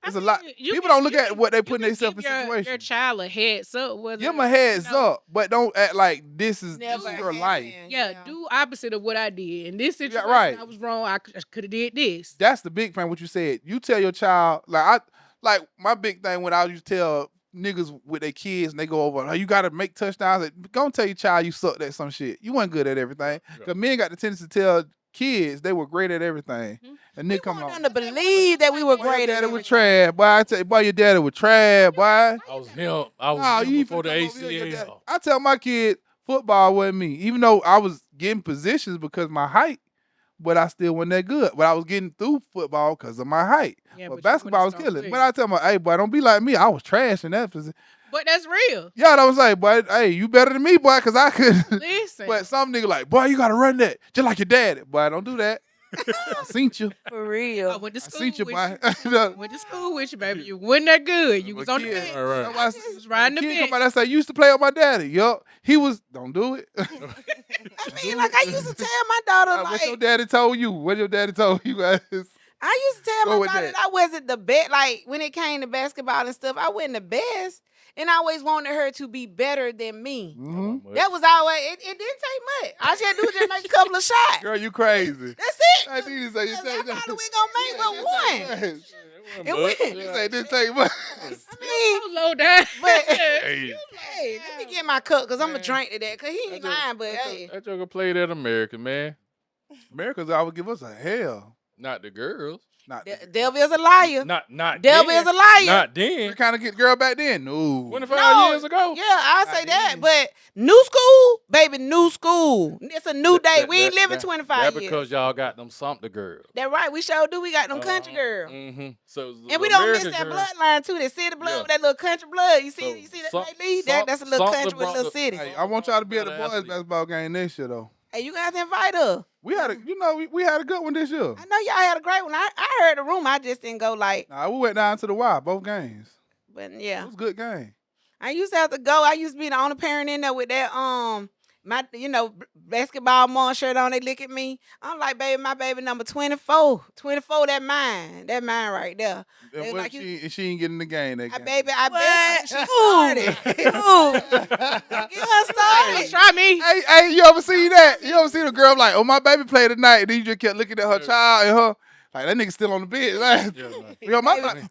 I It's a lot. mean, you People can- don't look you at can- what they you put can themselves in give Your situation. child a heads up. Whether, Give them a heads up, but don't act like this is Never your life. happened. Yeah, do opposite of what I did. In this situation, right. I was wrong. I could have did this. That's the big thing. What you said. You tell your child like my big thing when I used to tell niggas with their kids and they go over, oh, you gotta make touchdowns. Like, go and tell your child you sucked at some shit. You weren't good at everything. Yeah. Cause men got the tendency to tell kids they were great at everything. Mhm. And We Nick come want along. them to believe that we were Boy, your great at daddy was everything. trash. Boy, I tell you, boy, your daddy was trash, boy. I was him. I was Nah, him you before the finna come over here, your daddy- ACL. I tell my kid football wasn't me. Even though I was getting positions because of my height, but I still wasn't that good. But I was getting through football because of my height. Yeah, but but you basketball was wouldn't killing. start But I tell my, hey, boy, don't be like me. I was trash in that position. But that's real. Yeah, I was like, boy, hey, you better than me, boy, because I couldn't. Listen, But some nigga like, boy, you got to run that just like your daddy. Boy, don't do that. I seen you. For I real. went to I school seen you, with boy. you. Went to school with you, baby. You wasn't that good. You was on the Kid, bench. Right. that's why I You was riding the kid bench. come out and say, you used to play with my daddy. Yup. He was, don't do it. I mean, like I used to tell my daughter, What your like daddy told you? What your daddy told you guys? I used to tell Go my with daughter that. that I wasn't the best. Like when it came to basketball and stuff, I wasn't the best, and I always wanted her to be better than me. Mm-hmm. That was always. It didn't take much. All she had to do was just make a couple of shots. Girl, you crazy. That's it. I need to say you That's say all that. we gonna make but one. It went. You say this take much. I mean, Low down. but Hey, hey, let me get my cup because I'm gonna Man. drink to that. Cause he ain't lying, but hey, that joker played at American, man. America's always give us a hell. Not the girls. Not the devil is a liar. Not Devil then. is a liar. Not we then. kind of get girl back then. No. 25 No. years ago. Yeah, I'll Not say that. then. But new school, baby, new school. It's a new day. We ain't living 25 That years. because y'all got them something girls. That right. We sure do. We got them country girls. Mm-hmm. So And we don't miss American that girls- bloodline too. That city blood Yeah. with that little country blood. You see, So you see that some- lately? some- That's a little something country with a brought little the- city. Hey, I want y'all to be at the But boys athlete. basketball game next year though. Hey, you gonna have to invite her. We had we had a good one this year. I know y'all had a great one. I heard the rumor. I just didn't go like, Nah, we went down to the Y, both games. but It yeah. was a good game. I used to have to go. I used to be the only parent in there with that my basketball mom shirt on. They look at me. I'm like, baby, my baby number 24. 24, that mine right there. And They what like she ain't getting in the game that I game. baby, I bet she What? started. Ooh. Get her started. Try me. Hey, you ever see that? You ever see the girl like, oh, my baby played tonight, and then you just kept looking at her child and her like that nigga still on the bed. Like, Yeah, man. yo,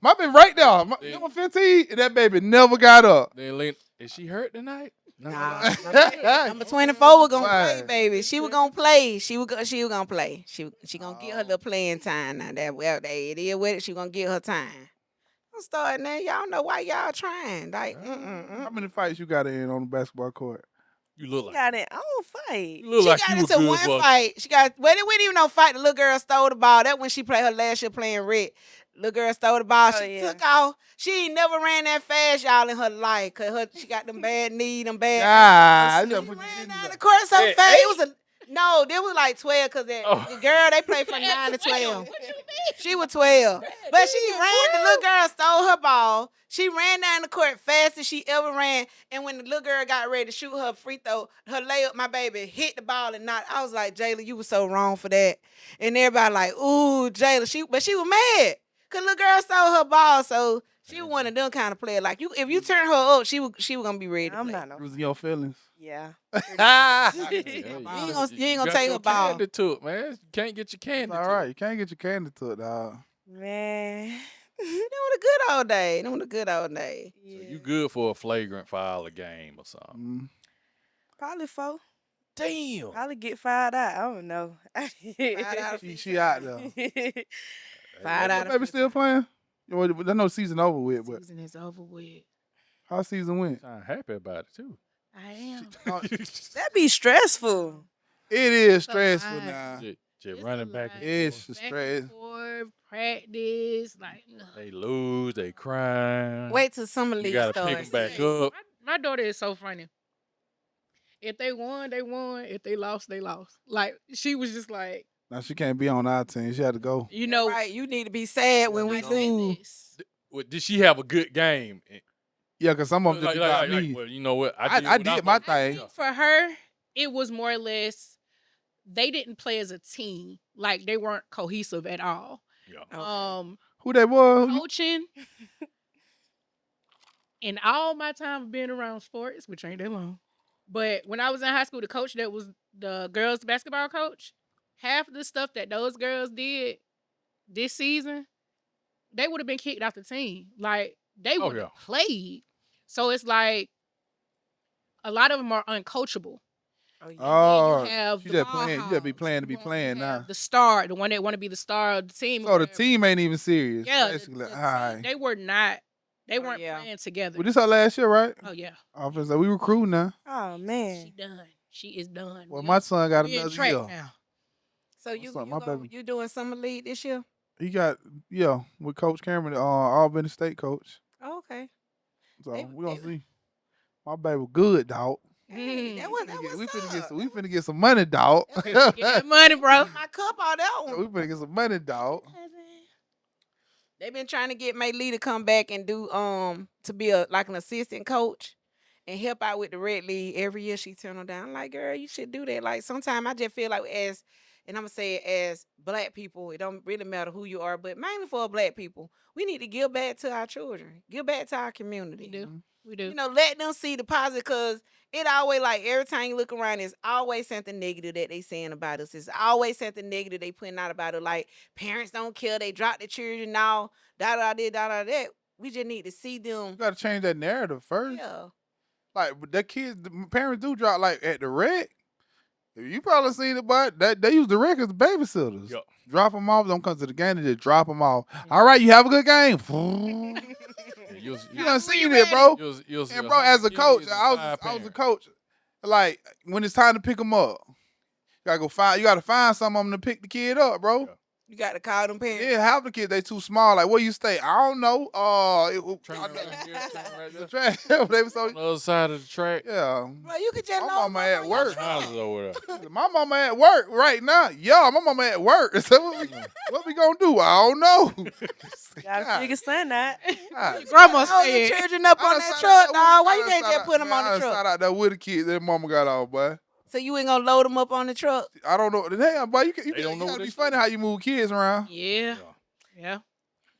my baby right there. Number 15, and that baby never got up. Then Lynn, is she hurt tonight? No. Nah. Number 24 was gonna Why? play, baby. She was gonna play. She was gonna play. She gonna get her little playing time. Now that it is with it, she gonna get her time. I'm starting there. Y'all know why y'all trying. Like, How many fights you got in on the basketball court? You look She like got it on fight. you look she like got you into were one good for fight. She got well, it wasn't even no fight. The little girl stole the ball. That when she played her last year playing red. Little girl stole the ball. Oh, She yeah. took off. She ain't never ran that fast, y'all, in her life. Cause she got them bad knees, them bad. Ah, She you ran gotta put your down business the up. court so Hey, fast. It was no, they was like 12 because the girl, they played from 9 to 12. She was 12. But she ran, the little girl stole her ball. She ran down the court fast as she ever ran. And when the little girl got ready to shoot her free throw, her layup, my baby hit the ball and not. I was like, Jayla, you was so wrong for that. And everybody like, ooh, Jayla. But she was mad. Because little girl stole her ball. So she was one of them kind of players. Like, if you turn her up, she was going to be ready to I'm play. not no. It was in your feelings. Yeah. Yeah, You ain't gonna got take your her ball. candy to it, man. You can't get your candy. All to right, it. you can't get your candy to it, dog. Man. Them were the good old days. Them were the good old days. So you good for a flagrant foul a game or something? Mm. Probably 4. Damn. Probably get fired out. I don't know. out of She out there. Five out That of baby still playing? Well, I know season over with, but Season is over with. how season went? I'm happy about it too. I am. That'd be stressful. It is So stressful high. now. Just It's running a back lot. and It's forth. a Back stress. and forth, practice, like ugh. They lose, they crying. Wait till summer you league gotta starts. pick them back Hey, up. My daughter is so funny. If they won, they won. If they lost, they lost. Like she was just like, Now she can't be on our team. She had to go. you know, Right, you need to be sad when we I say lose. this. Well, did she have a good game? Yeah, because some of them just got me. well, you know what? I what did my supposed to thing. do. For her, it was more or less they didn't play as a team. Like they weren't cohesive at all. Yeah. Who they was? Coaching. In all my time of being around sports, which ain't that long, but when I was in high school, the coach that was the girls' basketball coach, half of the stuff that those girls did this season, they would have been kicked off the team. Like they Oh, would have played. So it's like a lot of them are uncoachable. Oh, yeah. Oh, You have she the just playing. You just be ball playing to hogs, be you playing have now. The star, the one that want to be the star of the team. or So the whatever. team ain't even serious. Yeah, Basically, the all team, right. they were not. They weren't yeah. playing together. Well, this her last year, right? Oh yeah, Officer, we recruiting now. Oh, she man. done. She is done. Well, We my in- son got we in another track year. now. So you What's up, my baby? you doing summer league this year? He got with Coach Cameron, Albany State coach. Oh, okay. So They- we gonna they- see. My baby good, dog. Hey, that was We finna get up. some. We finna get some money, dog. That Get that money, bro. my cup on that one. We finna get some money, dog. They've been trying to get May Lee to come back and do to be like an assistant coach and help out with the Red League. Every year she turn them down. I'm like, girl, you should do that. Like sometimes I just feel like and I'm gonna say it as black people, it don't really matter who you are, but mainly for black people, we need to give back to our children, give back to our community. We do. We do. You know, let them see the positive, because it always, like, every time you look around, it's always something negative that they saying about us. It's always something negative they putting out about it. Like, parents don't care, they drop the children now, that. We just need to see them. You gotta change that narrative first. Yeah. Like the kids, the parents do drop like at the rec. You probably seen it, but they use the rec as babysitters. Yup. Drop them off, don't come to the game, they just drop them off. All right, you have a good game. You You done seen it, bro. you'll And bro, as a coach, I was a coach. Like when it's time to pick them up, you gotta find some of them to pick the kid up, bro. Yeah. You got to call them parents. Yeah, half the kids they too small. Like where you stay? I don't know. Train right here, train right The there. track. They was so On the other side of the track. yeah. Bro, you could just My load mama them at up on work. your truck. Houses over there. My mama at work right now. Yo, my mama at work. So what we gonna do? I don't know. Gotta figure something out. God. Grandma Load the said. children up I on done that sat out truck, there dog. with- Why I you done can't sat just out- put them man, on I the done truck? sat out there with the kids that mama got off, boy. So you ain't gonna load them up on the truck? I don't know what the hell, boy. You They don't know gotta what be they funny how you move kids around. Yeah. Yeah.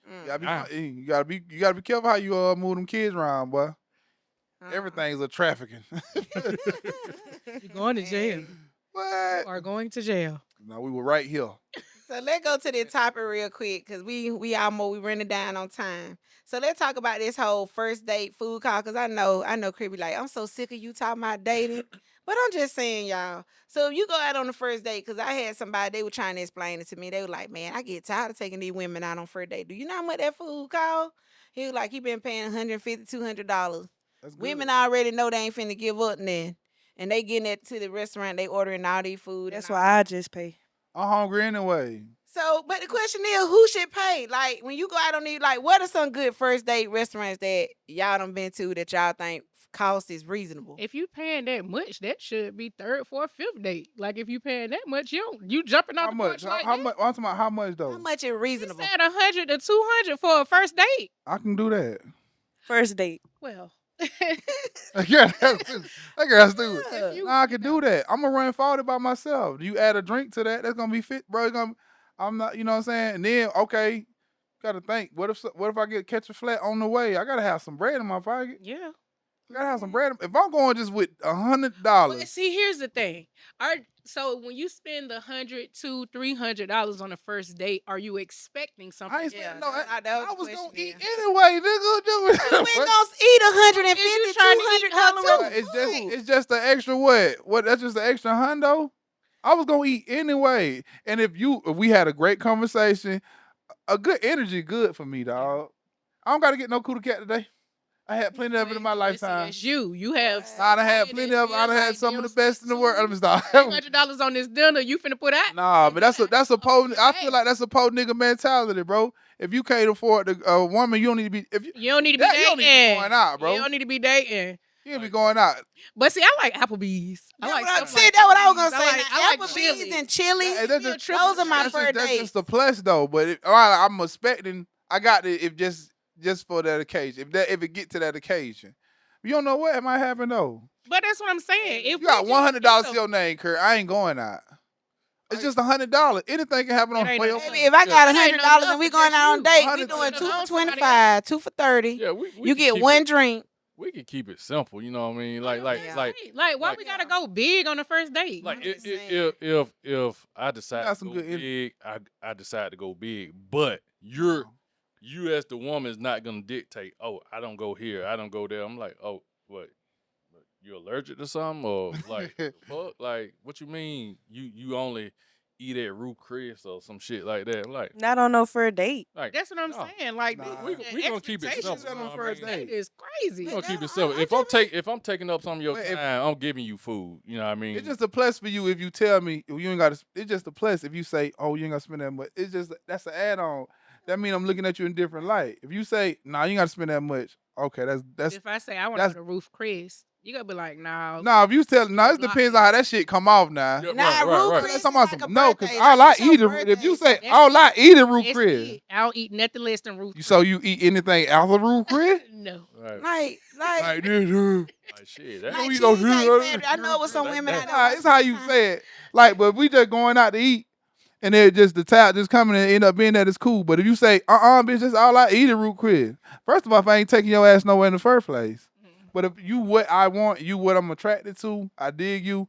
You gotta be, Ah. you gotta be careful how you move them kids around, boy. Everything's a trafficking. You're going to jail. What? You are going to jail. No, we were right here. So let's go to the topic real quick, because we running down on time. So let's talk about this whole first date food call, because I know Creepy like, I'm so sick of you talking about dating. But I'm just saying, y'all. So if you go out on the first date, because I had somebody, they were trying to explain it to me. They were like, man, I get tired of taking these women out on first date. Do you know how much that food cost? He was like, he been paying $150, $200. That's good. Women already know they ain't finna give up then. And they getting it to the restaurant, they ordering all these food. That's and all why I just pay. I'm hungry anyway. So, but the question is, who should pay? Like, when you go out on these, like, what are some good first date restaurants that y'all done been to that y'all think cost is reasonable? If you paying that much, that should be third, fourth, fifth date. Like if you paying that much, you jumping How out the much? porch like How that. much? I'm talking about how much though? How much is You reasonable? said 100 to 200 for a first date. I can do that. First date. Well, Yeah, that girl's stupid. Yeah. if you, Nah, I can do that. I'm gonna run 40 by myself. You add a drink to that, that's gonna be fit, bro. I'm not, you know what I'm saying? And then, okay, gotta think. What if I catch a flat on the way? I gotta have some bread in my pocket. yeah. I gotta have some bread. If I'm going just with $100, But see, here's the thing. So when you spend $100 to $300 on a first date, are you expecting something? I ain't Yeah, spending no. that I was was the gonna question eat then. anyway, nigga. You ain't gonna eat $150, You trying to eat $200 her too. worth of food. It's just the extra what? What? That's just the extra hundo. I was gonna eat anyway. And if we had a great conversation, a good energy, good for me, dog. I don't gotta get no cootie cat today. I had plenty of it in my Listen, lifetime. it's you have. I done had plenty of it. I done had some of the best in the world. Let me stop. $100 on this dinner you finna put out. Nah, but that's a po. I feel Hey. like that's a po nigga mentality, bro. If you can't afford a woman, you don't need to be. If You don't need to be That- you dating. don't need to be going out, bro. You don't need to be dating. you ain't be going out, But see, I like Applebee's. I like stuff See, like that's what I was gonna Applebee's. say. I like Applebee's Chili's. and Chili's. Hey, that's Still just- triple Those are my that's first that's dates. just a plus though. But all right, I'm expecting. I got it if just for that occasion. If it get to that occasion, you don't know what might happen though. But that's what I'm saying. If You got we just $100 get to the- your name, Kurt. I ain't going out. It's just $100. Anything can happen It on ain't way no- over. Baby, if I got It ain't no $100 love and we for going just out on you. date, we 100 doing to 2 for somebody 25, 2 for 30. Yeah, we You can get keep one it- drink. We can keep it simple. You know what I mean? Like Yeah. Like, why like- we gotta go big on the first date? like I'm if just saying. if I decide got to some go good big, I decide to go big. But you as the woman is not gonna dictate. Oh, I don't go here. I don't go there. I'm like, oh, what? You allergic to something or like the fuck? Like what you mean? You only eat at Ruth Chris or some shit like that? I'm like, Not on no first date. like That's what I'm no. saying. Like, Nah. We gonna keep it expectations simple. on you know what I first mean? date. It is crazy. We gonna keep No, it simple. If I'm taking up some of your But if- time, I'm giving you food. You know what I mean? It's just a plus for you if you tell me you ain't got to. It's just a plus if you say, "Oh, you ain't got to spend that much." It's just that's an add-on. That means I'm looking at you in a different light. If you say, "Nah, you ain't got to spend that much," Okay, that's If I say I want to that's go to Ruth Chris, you gonna be like, no. nah. If you tell nah, it Block depends on me. how that shit come off now. Yeah, Nah, right, Ruth right. Chris That's is talking about like a some no, cause birthday. all Like, I it's your eat is if you birthday, say That's all I it. eat is Ruth That's Chris. it. I don't eat nothing less than Ruth Chris. So you eat anything after Ruth Chris? No. Right. Like this. Like shit. That, like we don't Cheesecake do Factory. I know it was some that- women that- out there. Nah, once it's how upon a you time. say it. Like, but if we just going out to eat, and then just the tap just coming and end up being that it's cool. But if you say, bitch, that's all I eat is Root Chris. First of all, if I ain't taking your ass nowhere in the first place. But if you what I want, you what I'm attracted to, I dig you.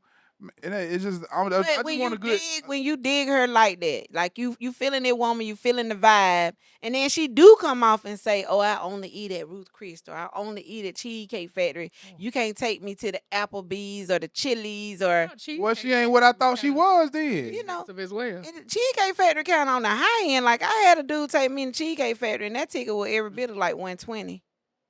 And it's just I But just when want you a good. when you dig her like that, like you feeling that woman, you feeling the vibe, and then she do come off and say, "Oh, I only eat at Ruth Chris, or I only eat at Cheesecake Factory. You can't take me to the Applebee's or the Chili's or Well, she ain't what I thought she was then. you know." as well. And Cheesecake Factory kind of on the high end. Like I had a dude take me to Cheesecake Factory, and that ticket was every bit of like 120.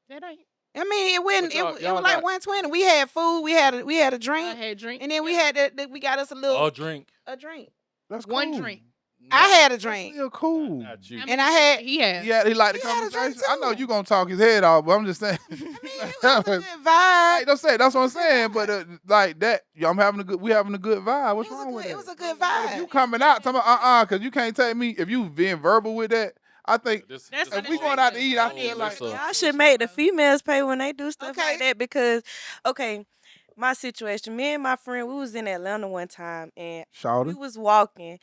That ain't. I mean, it wasn't. But y'all- It was y'all like got- 120. We had food. We had a I drink, had drink. and then we Yeah. had we got us a little a drink. a drink. That's one cool. drink. I had a That's drink. still cool. Not you. How And many I had- drinks he had. Yeah, he like the He had a drink, conversation. I know too. you gonna talk his head off, but I'm just saying. I mean, it was a good vibe. Hey, don't say it. That's what I'm saying. But like that, I'm having a good. We having a good vibe. What's wrong with It it? was a good But if you vibe. coming out, talking about because you can't take me. If you being verbal with that, I think This- That's this if what we is- going out to eat, I Oh, feel like this a- Y'all should make the females pay when they do stuff Okay. like that because, okay, my situation, me and my friend, we was in Atlanta one time and we Shawty. was walking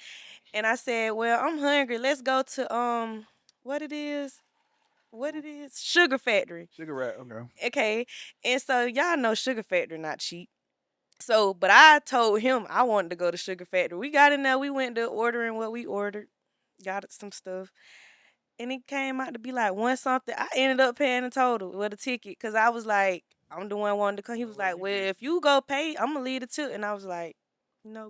and I said, well, I'm hungry. Let's go to, what it is? Sugar Factory. Cigarette. Okay. Okay. And so y'all know Sugar Factory not cheap. So, but I told him I wanted to go to Sugar Factory. We got in there, we went to ordering what we ordered, got some stuff. And it came out to be like one something. I ended up paying the total with a ticket because I was like, I'm the one wanting to come. He was like, well, if you go pay, I'm gonna leave the tip. And I was like,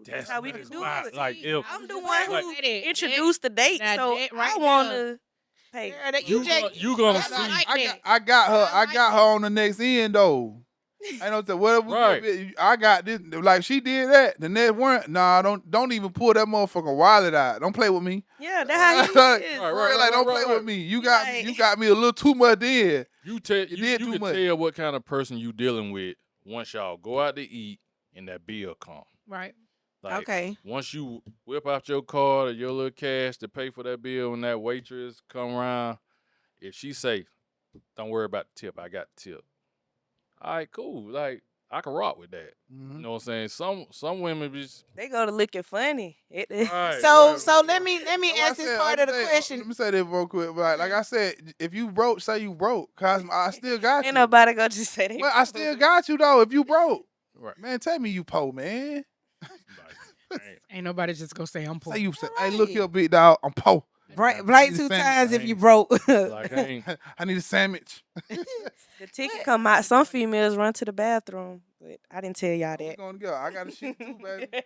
that's how we can do wild. it. Like, if- I'm the Just one like who that. introduced the date, now so that right I want there. to pay. Girl, that You gonna That's see. not like I that. got her. I I got her on the next end though. I know that whatever. Right. I got this. Like she did that. The next one. Nah, don't even pull that motherfucking wallet out. Don't play with me. Yeah, that's how he Like, is. Right, For real, like, don't play right. with me. You got Like- you got me a little too much in. You tell You you, did you too can much. tell what kind of person you dealing with once y'all go out to eat and that bill come. Right. Like, Okay. Once you whip out your card or your little cash to pay for that bill, and that waitress come around, if she say, "Don't worry about the tip, I got the tip." All right, cool. Like I can rock with that. Mm-hmm. You know what I'm saying? Some women just They go to looking funny. right, So right. so let me Like I ask this said, part I'm of the saying- question. Let me say this real quick. Like I said, if you broke, say you broke. Cause I still got Ain't you. nobody gonna just say they. Well, I still got you though. If you broke, Right. man, tell me you poor, man. Like, Ain't nobody just gonna say I'm poor. Say you say, hey, look here, big dog. I'm poor. Right, I need two a times if you sandwich. broke. like I ain't. I need a sandwich. The ticket come out. Some females run to the bathroom, but I didn't tell y'all We that. gonna go. I got a shit too, baby. But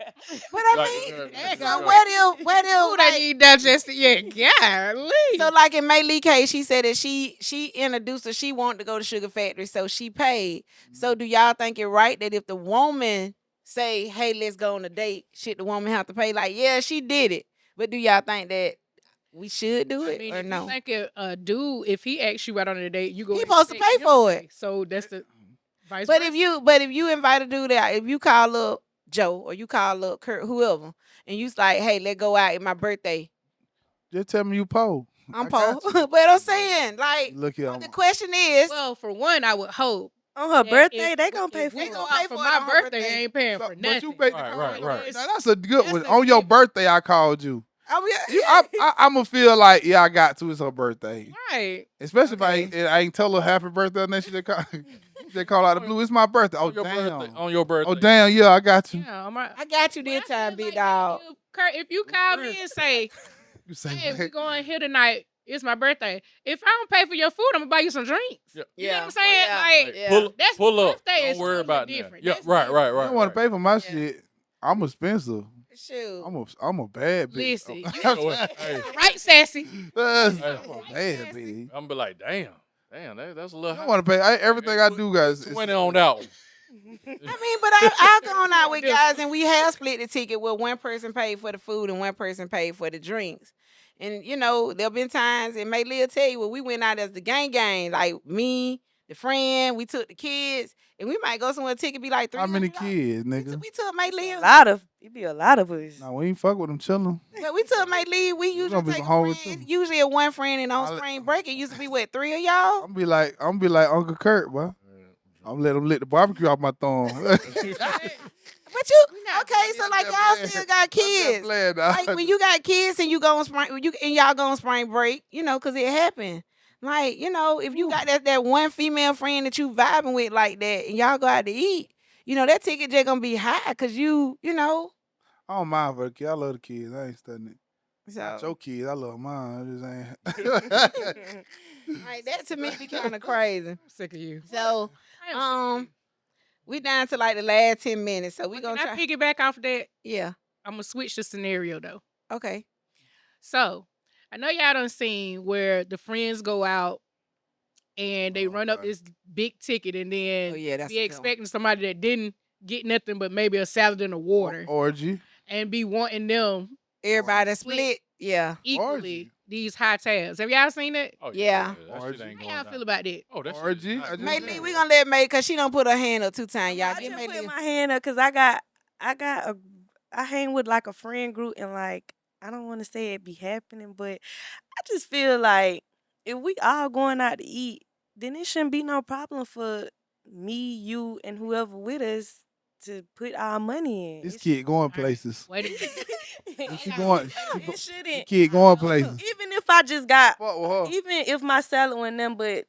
I Like, mean, yeah, so yeah. where do Who they need digested? Yeah, golly. so like in May Lee case, she said that she introduced her, she wanted to go to Sugar Factory, so she paid. So do y'all think it right that if the woman say, hey, let's go on a date, should the woman have to pay? Like, yeah, she did it. But do y'all think that we should do I it mean, or if no? you think a dude, if he asks you out on a date, you go. He supposed to expect pay him for to it. pay. So that's the vice But versa. if you invite a dude out, if you call up Joe or you call up Kurt, whoever, and you's like, hey, let's go out. It's my birthday. Just tell me you poor. I'm I poor. got you. But I'm saying, like, Look here. the question is, well, for one, I would hope On her that birthday, if- they gonna pay if for we it. go gonna pay out for for it my on her birthday. birthday. I ain't paying So- for but nothing. you make the Right, right. Now, that's a good That's one. a On your given. birthday, I called you. yeah. I'm gonna feel like, yeah, I got to. It's her birthday. Right. Especially Okay. if I ain't tell her happy birthday, and then she just call out of the blue. It's my birthday. Oh on your damn. birthday. On your birthday. Oh damn. Yeah, I got you. Yeah, I'm right. I got you But this I feel time, big like dog. If you call me and say, You say hey, what? we going here tonight. It's my birthday. If I don't pay for your food, I'm gonna buy you some drinks. Yeah. You know what I'm saying? Yeah. Like, Like, Yeah. pull, That's pull up. birthday is Don't worry totally about that. different. Yeah, That's right, different. right, You right. don't want to pay for my Yeah. shit. I'm expensive. Shoot. I'm a bad bitch. Listen, you You know what? Hey, right, sassy. I'm Hey. a bad bitch. I'm be like, damn, that's a little. I don't want to pay. Everything I do, guys. 20 on that one. I mean, but I've gone out with guys and we have split the ticket where one person paid for the food and one person paid for the drinks. And, you know, there have been times, and Maylee will tell you, when we went out as the gang, like me, the friend, we took the kids, and we might go somewhere. Ticket be like $300. How many kids, nigga? We took May A Lee. lot of it be a lot of us. No, we ain't fuck with them chillin'. But we took May Lee. We gonna usually be take a hungry, friend. too. Usually a one friend, and on I'll- spring break, it used to be what 3 of y'all. I'm be like Uncle Kurt, boy. I'm let him lick the barbecue off my thumb. But you not okay? So like y'all still got kids. Like when you got kids and you go on spring, y'all go on spring break, you know, cause it happened. Like, you know, if you got that one female friend that you vibing with like that, and y'all go out to eat, you know, that ticket just gonna be high, cause you know. I don't mind for the kids. I love the kids. I ain't studying it. Not So your kids. I love mine. I just ain't. like that to me be kind of crazy. I'm sick of you. So I am sick of we down to like the last 10 minutes. So we you. gonna Can I try. piggyback off that? Yeah. I'm gonna switch the scenario though. Okay. So I know y'all done seen where the friends go out and they Oh, run up God. this big ticket and then Oh yeah, that's be a good one. expecting somebody that didn't get nothing but maybe a salad and a water Orgy. and be wanting them Everybody split. split. Yeah. equally Orgy. these high tabs. Have y'all seen it? Oh, Yeah. That shit ain't How going y'all down. feel about that? Oh, that shit Orgy? is not I just going May Lee, down. we gonna let May cause she don't put her hand up 2 times. Y'all I give just May put Lee. my hand up because I hang with like a friend group and like I don't want to say it be happening, but I just feel like if we all going out to eat, then it shouldn't be no problem for me, you, and whoever with us to put our money in. This It kid going right. places. Wait a minute. She shouldn't- going. it This shouldn't. kid going places. Even if I just got, Fuck with her. even if my salad went nothing but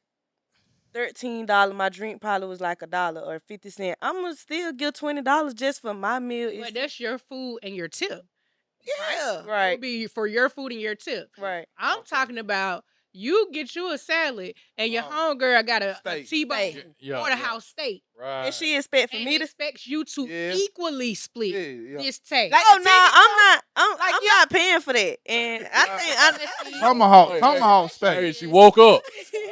$13, my drink probably was like $1 or 50 cents. I'm gonna still give $20 just for my meal. But that's your food and your tip. Yeah. It right, would be for your food and your tip. right. I'm talking about you get you a salad and your Oh. homegirl got a Steak. T-bone Steak. Yeah, porterhouse steak. Right. And she expect for And me to. expects you to Yeah. equally split Yeah. this taste. Like Oh the no, ticket, I'm not. Like, I'm you- not paying for that. And I think Tomahawk. Hey, Tomahawk Hey, steak. she woke up.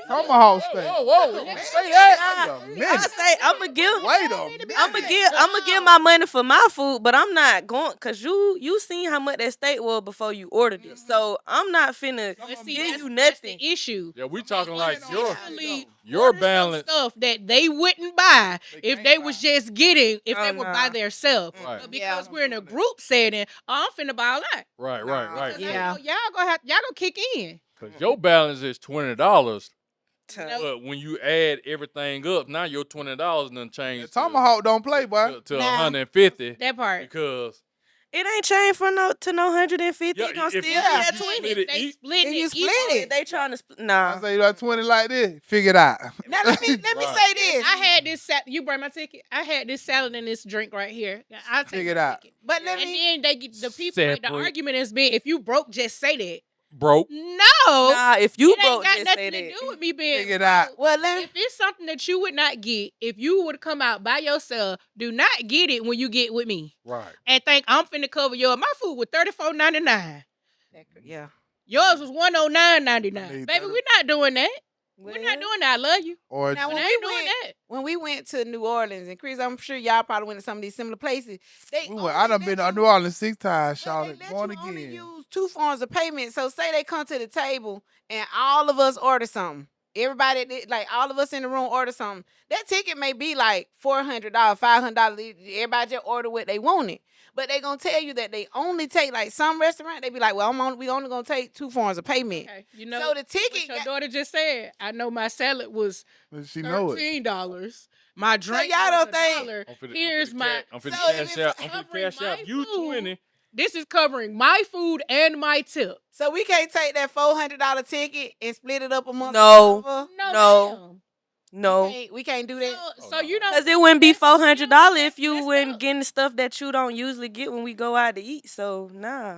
Tomahawk steak. Whoa, you didn't say that. Wait a I minute. say I'm gonna give. Wait a minute. I'm gonna give my money for my food, but I'm not going because you seen how much that steak was before you ordered it. So I'm not finna But see, give that's, you that's nothing. the issue. Yeah, we talking like on your now. Actually, your order some balance. stuff that they wouldn't buy They if can't they buy. was just getting if Oh, they were by nah. themselves. Right. But Yeah. because we're in a group setting, I'm finna buy a lot. Right. Because Yeah. I know y'all gonna kick in. Cause your balance is $20. Nope. But when you add everything up, now your $20 done The changed Tomahawk don't play, boy. to Nah. 150 That part. because It ain't changed from no to no 150. Yeah, It gonna if still you- be if at you 20. split it They equal- split If you it split equally. it. They trying to I nah. say you got 20 like this. Figure it out. Now let me Right. say this. I had this salad. You bring my ticket. I had this salad and this drink right here. I'll take Figure it my out. ticket. But let And me then they get the people. Like, the Separate. argument has been, if you broke, just say that. broke. No, Nah, if you it ain't broke, got just nothing say to that. do with me being. Figure it out. broke. well let If it's something that you would not get, if you would come out by yourself, do not get it when you get with me. Right. And think I'm finna cover yours. My food was $34.99. yeah. Yours was $109.99. I Baby, need we're not doing that. We're not Well, doing that. I love you. Or Now, But when I we ain't doing went- that. When we went to New Orleans, and Chris, I'm sure y'all probably went to some of these similar places. They I done been to to New Orleans 6 times, But Charlotte. they let Born you only again. use 2 forms of payment. So say they come to the table and all of us order something. Everybody, like all of us in the room order something. That ticket may be like $400, $500. Everybody just order what they wanted. But they gonna tell you that they only take, like some restaurant, they be like, well, we only gonna take 2 forms of payment. Okay. You know, So the what ticket your got, daughter just said, I know my salad was But she know it. $13. My drink y'all was don't think- $1. I'm finna, Here's my. I'm finna So cash if out. it's I'm finna covering cash my out. You food, 20. This is covering my food and my tip. so we can't take that $400 ticket and split it up amongst No. all of us? No. No. We can't do that. So you don't. Because it wouldn't be $400 if That's you wouldn't up. getting the stuff that you don't usually get when we go out to eat. So nah.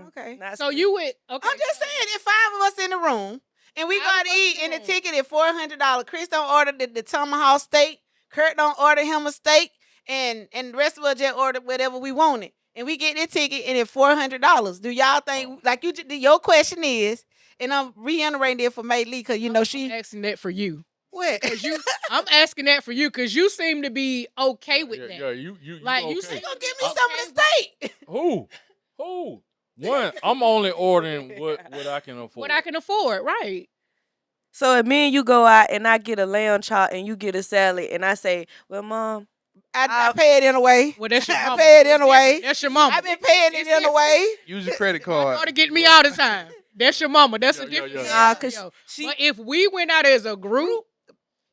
Okay. Not So split. you would. Okay. I'm just saying, if 5 of us in the room and we 5 go of out to us eat in and the the room. ticket is $400, Chris don't order the tomahawk steak, Kurt don't order him a steak, and the rest of us just order whatever we wanted. And we get the ticket and it's $400. Do y'all think, like your question is, and I'm reiterating it for May Lee, because you know I'm she, asking that for you. what? Cause you, I'm asking that for you because you seem to be okay with that. Yeah, you Like, you okay. say- Gonna give me some of the steak. Who? One, I'm only ordering what I can afford. What I can afford, right? So if me and you go out and I get a lamb chop and you get a salad and I say, well, Mom, I pay it in a way. Well, that's your I mama. pay it in a way. That's your mama. I've been paying it in a way. Use your credit My card. daughter get me all the time. That's your mama. That's Yeah, a different yeah. Nah, scenario. 'cause she- But if we went out as a group,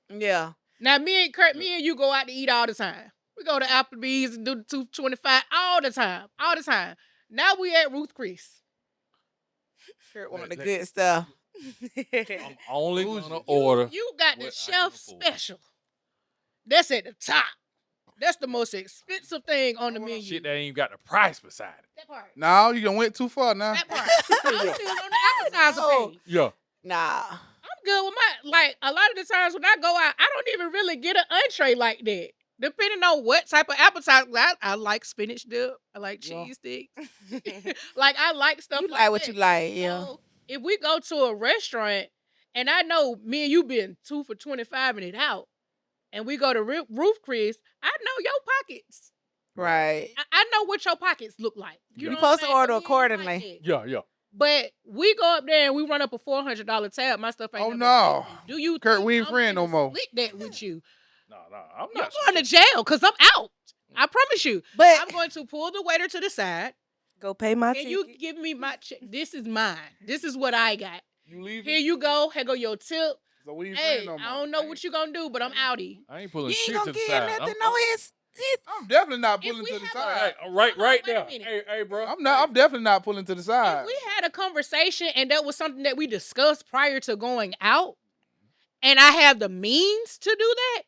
Yeah. now me and Kurt, me and you go out to eat all the time. We go to Applebee's and do the 225 all the time. All the time. Now we at Ruth Chris. Kurt want the good stuff. I'm only Bougie. gonna order. You got the what I can chef afford. special. That's at the top. That's the most expensive thing on the menu. Shit that ain't even got the price beside it. That part. Now you done went too far now. That part. I'm still on the appetizer Oh. page. Yeah. Nah. I'm good with my, like, a lot of the times when I go out, I don't even really get an entree like that. Depending on what type of appetizer. I like spinach dip. I like Yeah. cheese sticks. Like, I like stuff You like like what that. you like, yeah. So, if we go to a restaurant and I know me and you been 2 for $25 and it out, and we go to Roof Chris, I know your pockets. Right. I know what your pockets look like. You know supposed what I'm to saying? order Me and you accordingly. like that. Yeah, yeah. But we go up there and we run up a $400 tab. My stuff ain't Oh, never no. fit me. Do you Kurt, think we ain't I'm friend no finna more. Split that with you. No, I'm You're not. going to jail because I'm out. I promise you. But I'm going to pull the waiter to the side. Go pay my And ticket. you give me my check. This is mine. This is what I got. You leave. Here you go. Here go your tip. So we ain't Hey, friend no more. I don't know what you gonna do, but I'm outie. I ain't pulling you ain't shit gonna to the get side. nothing. I'm, No, his. I'm definitely not If pulling we to the have a- side. Hey, right Hold on, wait a there. minute. Hey, bro. I'm definitely not pulling to the side. If we had a conversation and that was something that we discussed prior to going out, and I have the means to do that,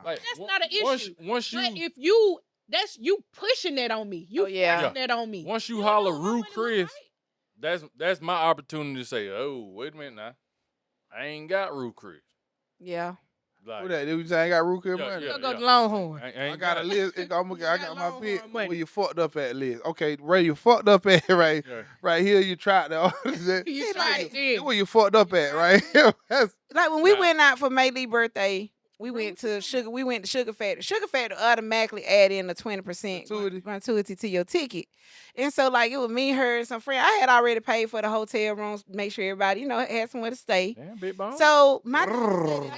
Like, that's not an issue. Once you, but if you, that's you pushing that on me. You Oh, yeah. forcing that on me. once you don't holler know how Rue it look Chris, like. that's my opportunity to say, oh, wait a minute now. I ain't got Rue Chris. Yeah. Like, Who that? They was saying I got root crib Yeah, money. yeah. I'll go to Longhorn. I I ain't got a it. list. I got got my Longhorn bid. money. Where you fucked up at list. Okay, where you fucked up at right Yeah. right here. You tried to. You See, tried like, it. Where you fucked up at right here. That's Like when we Nah. went out for May Lee birthday, we went to Sugar. We went to Sugar Factory. Sugar Factory automatically add in a 20% Gratuity. gratuity to your ticket, and so like it was me, her, and some friend. I had already paid for the hotel rooms, make sure everybody had somewhere to stay. Damn, big bone. So my Brrr.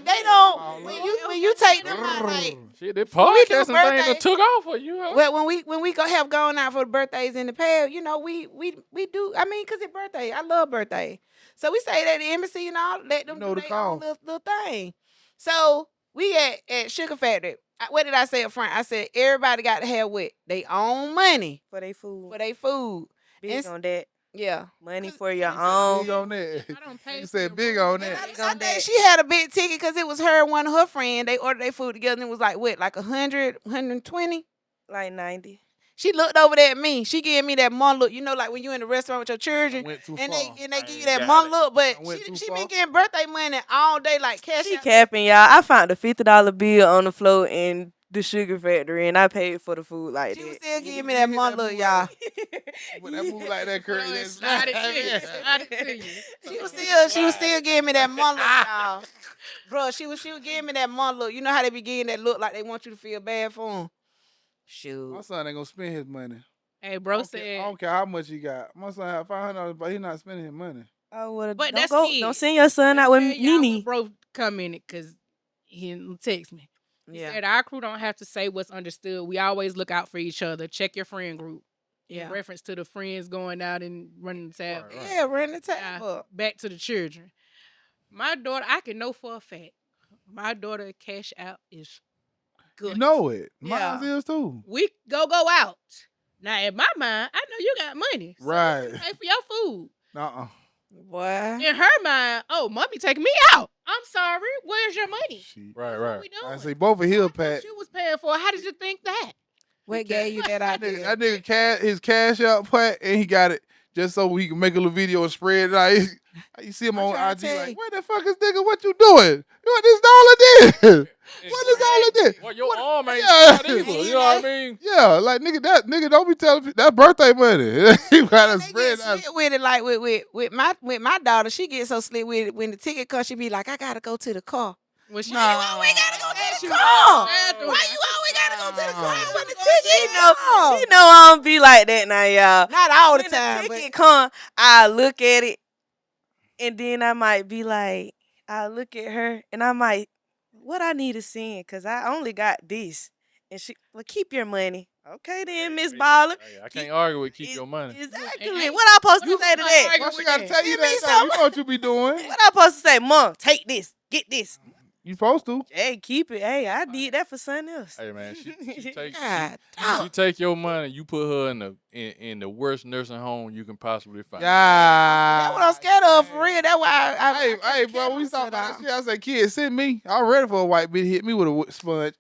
they don't when you take them out like. Shit, that when we do podcasting thing birthday- that took off for you. Huh? Well, when we go have gone out for the birthdays in the past, we do. I mean, cause it's birthday. I love birthday. So we stayed at the embassy and all. Let them You know do the their call. own little thing. So we at Sugar Factory. What did I say up front? I said everybody got to have what their own money for their food. for their food. Big and- on that. Yeah. Money Cause- for your big own. on that. I don't pay You for said your big room. on And that. I Big on think that. she had a big ticket because it was her and one of her friends. They ordered their food together and it was like what, like 100, 120? Like 90. She looked over there at me. She gave me that mom look. You know, like when you in the restaurant with your I children. went too And far. they I give you ain't that got mom it. look, but I went too she far. been getting birthday money all day, like cash She out. capping, y'all. I found a $50 bill on the floor in the Sugar Factory, and I paid for the food like She was that. still You giving me hit that that mom look, move y'all. When that move like that, Kurt. Hold on, that's- slide it to you. Slide it to you. She was still giving me that mom look, y'all. Bro, she was giving me that mom look. You know how they be giving that look like they want you to feel bad for them. My Shoot. son ain't gonna spend his money. Hey, I bro don't care- I said, don't care how much he got. My son have $500, but he not spending his money. Oh, well, But don't that's go. kid. Don't send your son out with tell y'all when Nene. bro come in it because he didn't text me. He Yeah. said our crew don't have to say what's understood. We always look out for each other. Check your friend group. Yeah. In reference to the friends going out and running the tab. Right, right. Yeah, run the Now, tab up. back to the children. My daughter, I can know for a fact, my daughter cash out is good. You know it. Yeah. Mine is too. We go out. Now in my mind, I know you got money. So Right. you pay for your food. Uh-uh. Boy. In her mind, oh, mommy taking me out. I'm sorry. Where's your money? Shit. Right, What right. we doing? I say both of Hill I thought Pat. you was paying for it. How did you think that? What gave you that That nigga, idea? that nigga his cash out Pat, and he got it just so he can make a little video and spread it out. You see him I'm on trying IG to tell like, you. where the fuck is nigga? What you doing? What is all of this? What is all of this? Well, your What- arm ain't Yeah. shot either. You know what I mean? Yeah, like nigga, don't be telling people that's birthday money. You gotta They spread get that. slick with it, like with my daughter. She gets so slick with it when the ticket comes. She be like, I gotta go to the car. When she Why you always gotta go to the She car? was in the bathroom. Why you always gotta go to the car Nah. when the ticket She know come? I don't be like that now, y'all. Not all the When time, the but ticket come, I look at it And then I might be like, I look at her and I might, what I need to send, cause I only got this. And she, well, keep your money. Okay then, Miss Baller. Hey, I can't argue with keep your money. Exactly. Hey, What I supposed to what say to you that? argue Why with she gotta that? tell you Give me that? Though? some. You know what you be doing. What I supposed to say, Mom? Take this. Get this. You supposed to. Hey, keep it. Hey, I did that for something else. Hey man, she take God, she take your money. You put her in the worst nursing home you can possibly find. Yeah. that's what I'm scared of for real. That's why I Hey, I hey, can't bro, we cancel talking about that. that shit. I said, kid, send me. I'm ready for a white bitch hit me with a sponge.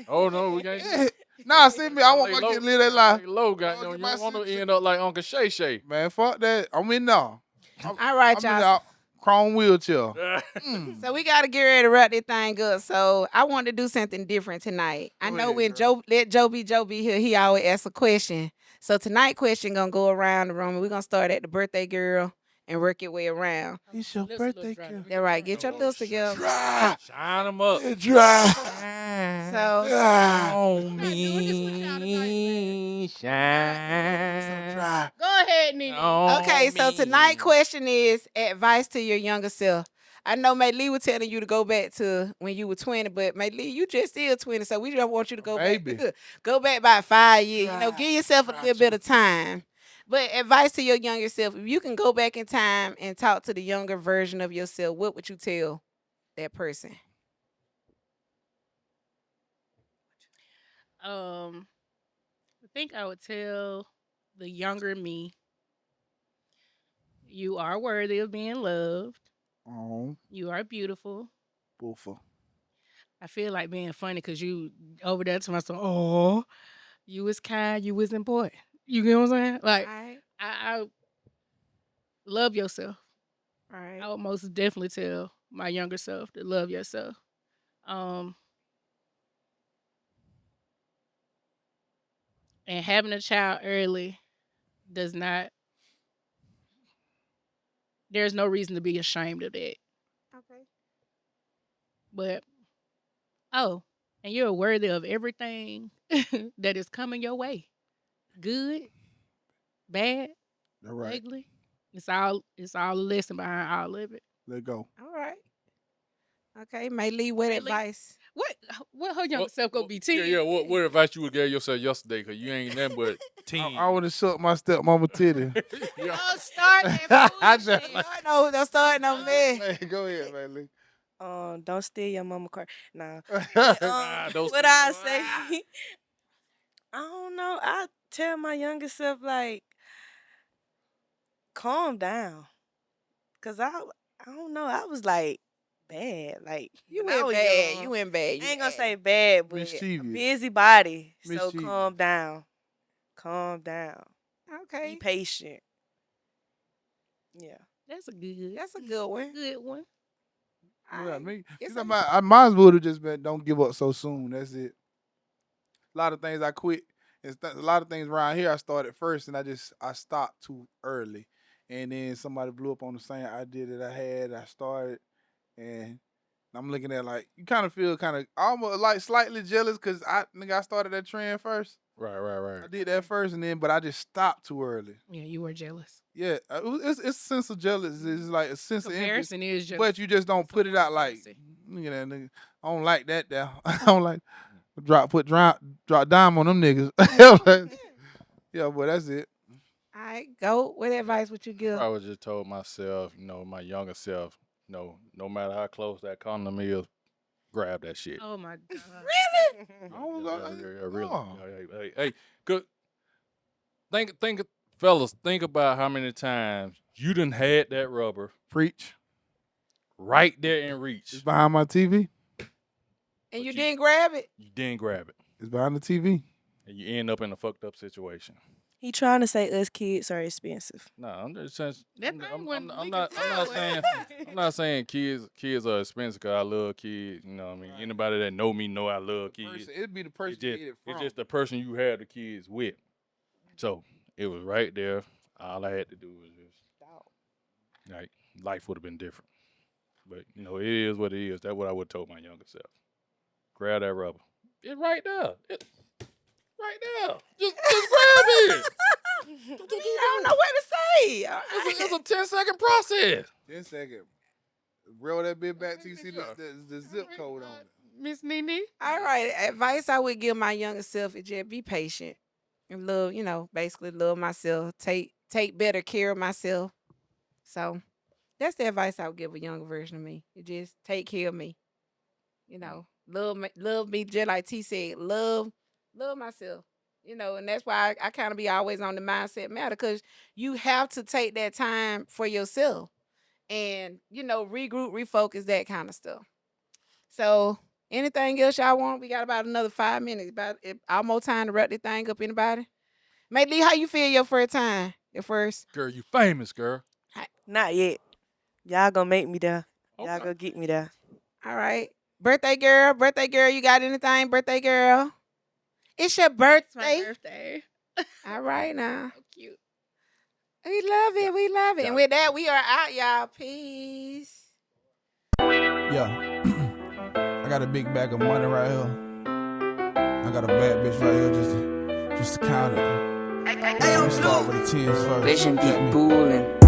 Oh no, we can't. Nah, send me. I want my Lay kid to live that life. Lay low, goddamn. Get You my don't want to sister. end up like Uncle Shay Shay. Man, fuck that. I'm in now. All right, I'm in y'all. the chrome wheelchair. So we gotta get ready to wrap this thing up. So I want to do something different tonight. I Go know ahead, when girl. Joe be here, he always asks a question. So tonight question gonna go around the room and we're gonna start at the birthday girl and work your way around. It's your Lips a little birthday, dry. girl. That's right. Get your lips together. Dry. Shine them up. Dry. So Dry. On Not doing this with y'all tonight, me, So shine. dry. Go ahead, Nene. okay, so tonight question is advice to your younger self. I know May Lee was telling you to go back to when you were 20, but May Lee, you just still 20, so we just want you to go Baby. back. Go back by 5 years. You know, Try- give yourself a try little bit of time. But advice to your younger self, if you can go back in time and talk to the younger version of yourself, what would you tell that person? I think I would tell the younger me, you are worthy of being loved. Oh, You are beautiful. boofer. I feel like being funny because you over there to myself, oh, you was kind, you was important. You get what I'm saying? Like, All right. I love yourself. All right. I would most definitely tell my younger self to love yourself. And having a child early does not, there's no reason to be ashamed of that. Okay. But, oh, and you're worthy of everything that is coming your way. Good, bad, All right. ugly. It's all a lesson behind all of it. Let go. All right. Okay, May Lee, what May Lee? advice? What her younger self gonna be 10? Yeah. What advice you would give yourself yesterday? Cause you ain't nothing but 10. I would have sucked my stepmama titty. Yeah. Don't start that I foolishness. just- Don't start no mess. Hey, go ahead, Bailey. Don't steal your mama car. Nah. Don't What steal I my- say? I don't know. I tell my younger self like, calm down, cause I don't know. I was like bad. Like You when I went was bad. young. You went bad. I You ain't gonna bad. say bad, but Mischievous. busybody. So Mischievous. calm down. Calm down. Be Okay, patient. Yeah. That's a good. that's a good one. good one. You know what I Alright. mean? It's You a- know, I might as well have just been don't give up so soon. That's it. A lot of things I quit. A lot of things around here I started first and I stopped too early. And then somebody blew up on the same idea that I had. I started and I'm looking at like you kind of feel kind of almost like slightly jealous because I started that trend first. Right. I did that first and then but I just stopped too early. Yeah, you were jealous. Yeah, it's a sense of jealousy. It's like a sense of envy. Comparison is jealous. But you just don't It's a put it form of out like, jealousy. look at that nigga. I don't like that now. I don't like drop dime on them niggas. Yeah, but that's it. All right, go. What advice would you give? I would just told myself, my younger self, no matter how close that condom is, grab that shit. Oh my god. I was like, Really. no. Hey, good. Think, fellas, think about how many times you done had that rubber Preach. right there in It's reach. behind my TV. And you you- didn't grab it? You didn't grab it, It's behind the TV. and you end up in a fucked up situation. He trying to say us kids are expensive. No, I'm just saying. That thing went I'm leaking not fluid. saying. I'm not saying kids are expensive because I love kids. You know what I mean? Right. Anybody that know me know I love kids. It'd be the person It's you just, get it from. it's just the person you have the kids with. So it was right there. All I had to do was just like life would have been different. But it is what it is. That's what I would have told my younger self. Grab that rubber. It's right there. It's right there. Just grab it. I don't know what to say. It's a 10-second process. 10 seconds. Roll that bit back till you see the zip code on it. Miss Nene. All right. Advice I would give my younger self is just be patient and love, basically love myself. Take better care of myself. So that's the advice I would give a younger version of me. You just take care of me. Love me just like T said. Love myself. And that's why I kind of be always on the mindset matter, because you have to take that time for yourself and, regroup, refocus, that kind of stuff. So anything else y'all want? We got about another 5 minutes. Almost time to wrap this thing up. Anybody? Maybe how you feel your first time? Your first? Girl, you famous, girl. Not yet. Y'all gonna make me there. Okay. Y'all gonna get me there. All right. Birthday girl, you got anything? Birthday girl. It's your It's my birthday. birthday. All right now. So cute. We love it. We love it. Yeah. And with that, we are out, y'all. Peace. Yeah. I got a big bag of money right here. I got a bad bitch right here just to count it. Let's start with the 10s first. Vision be Check me. bullin'.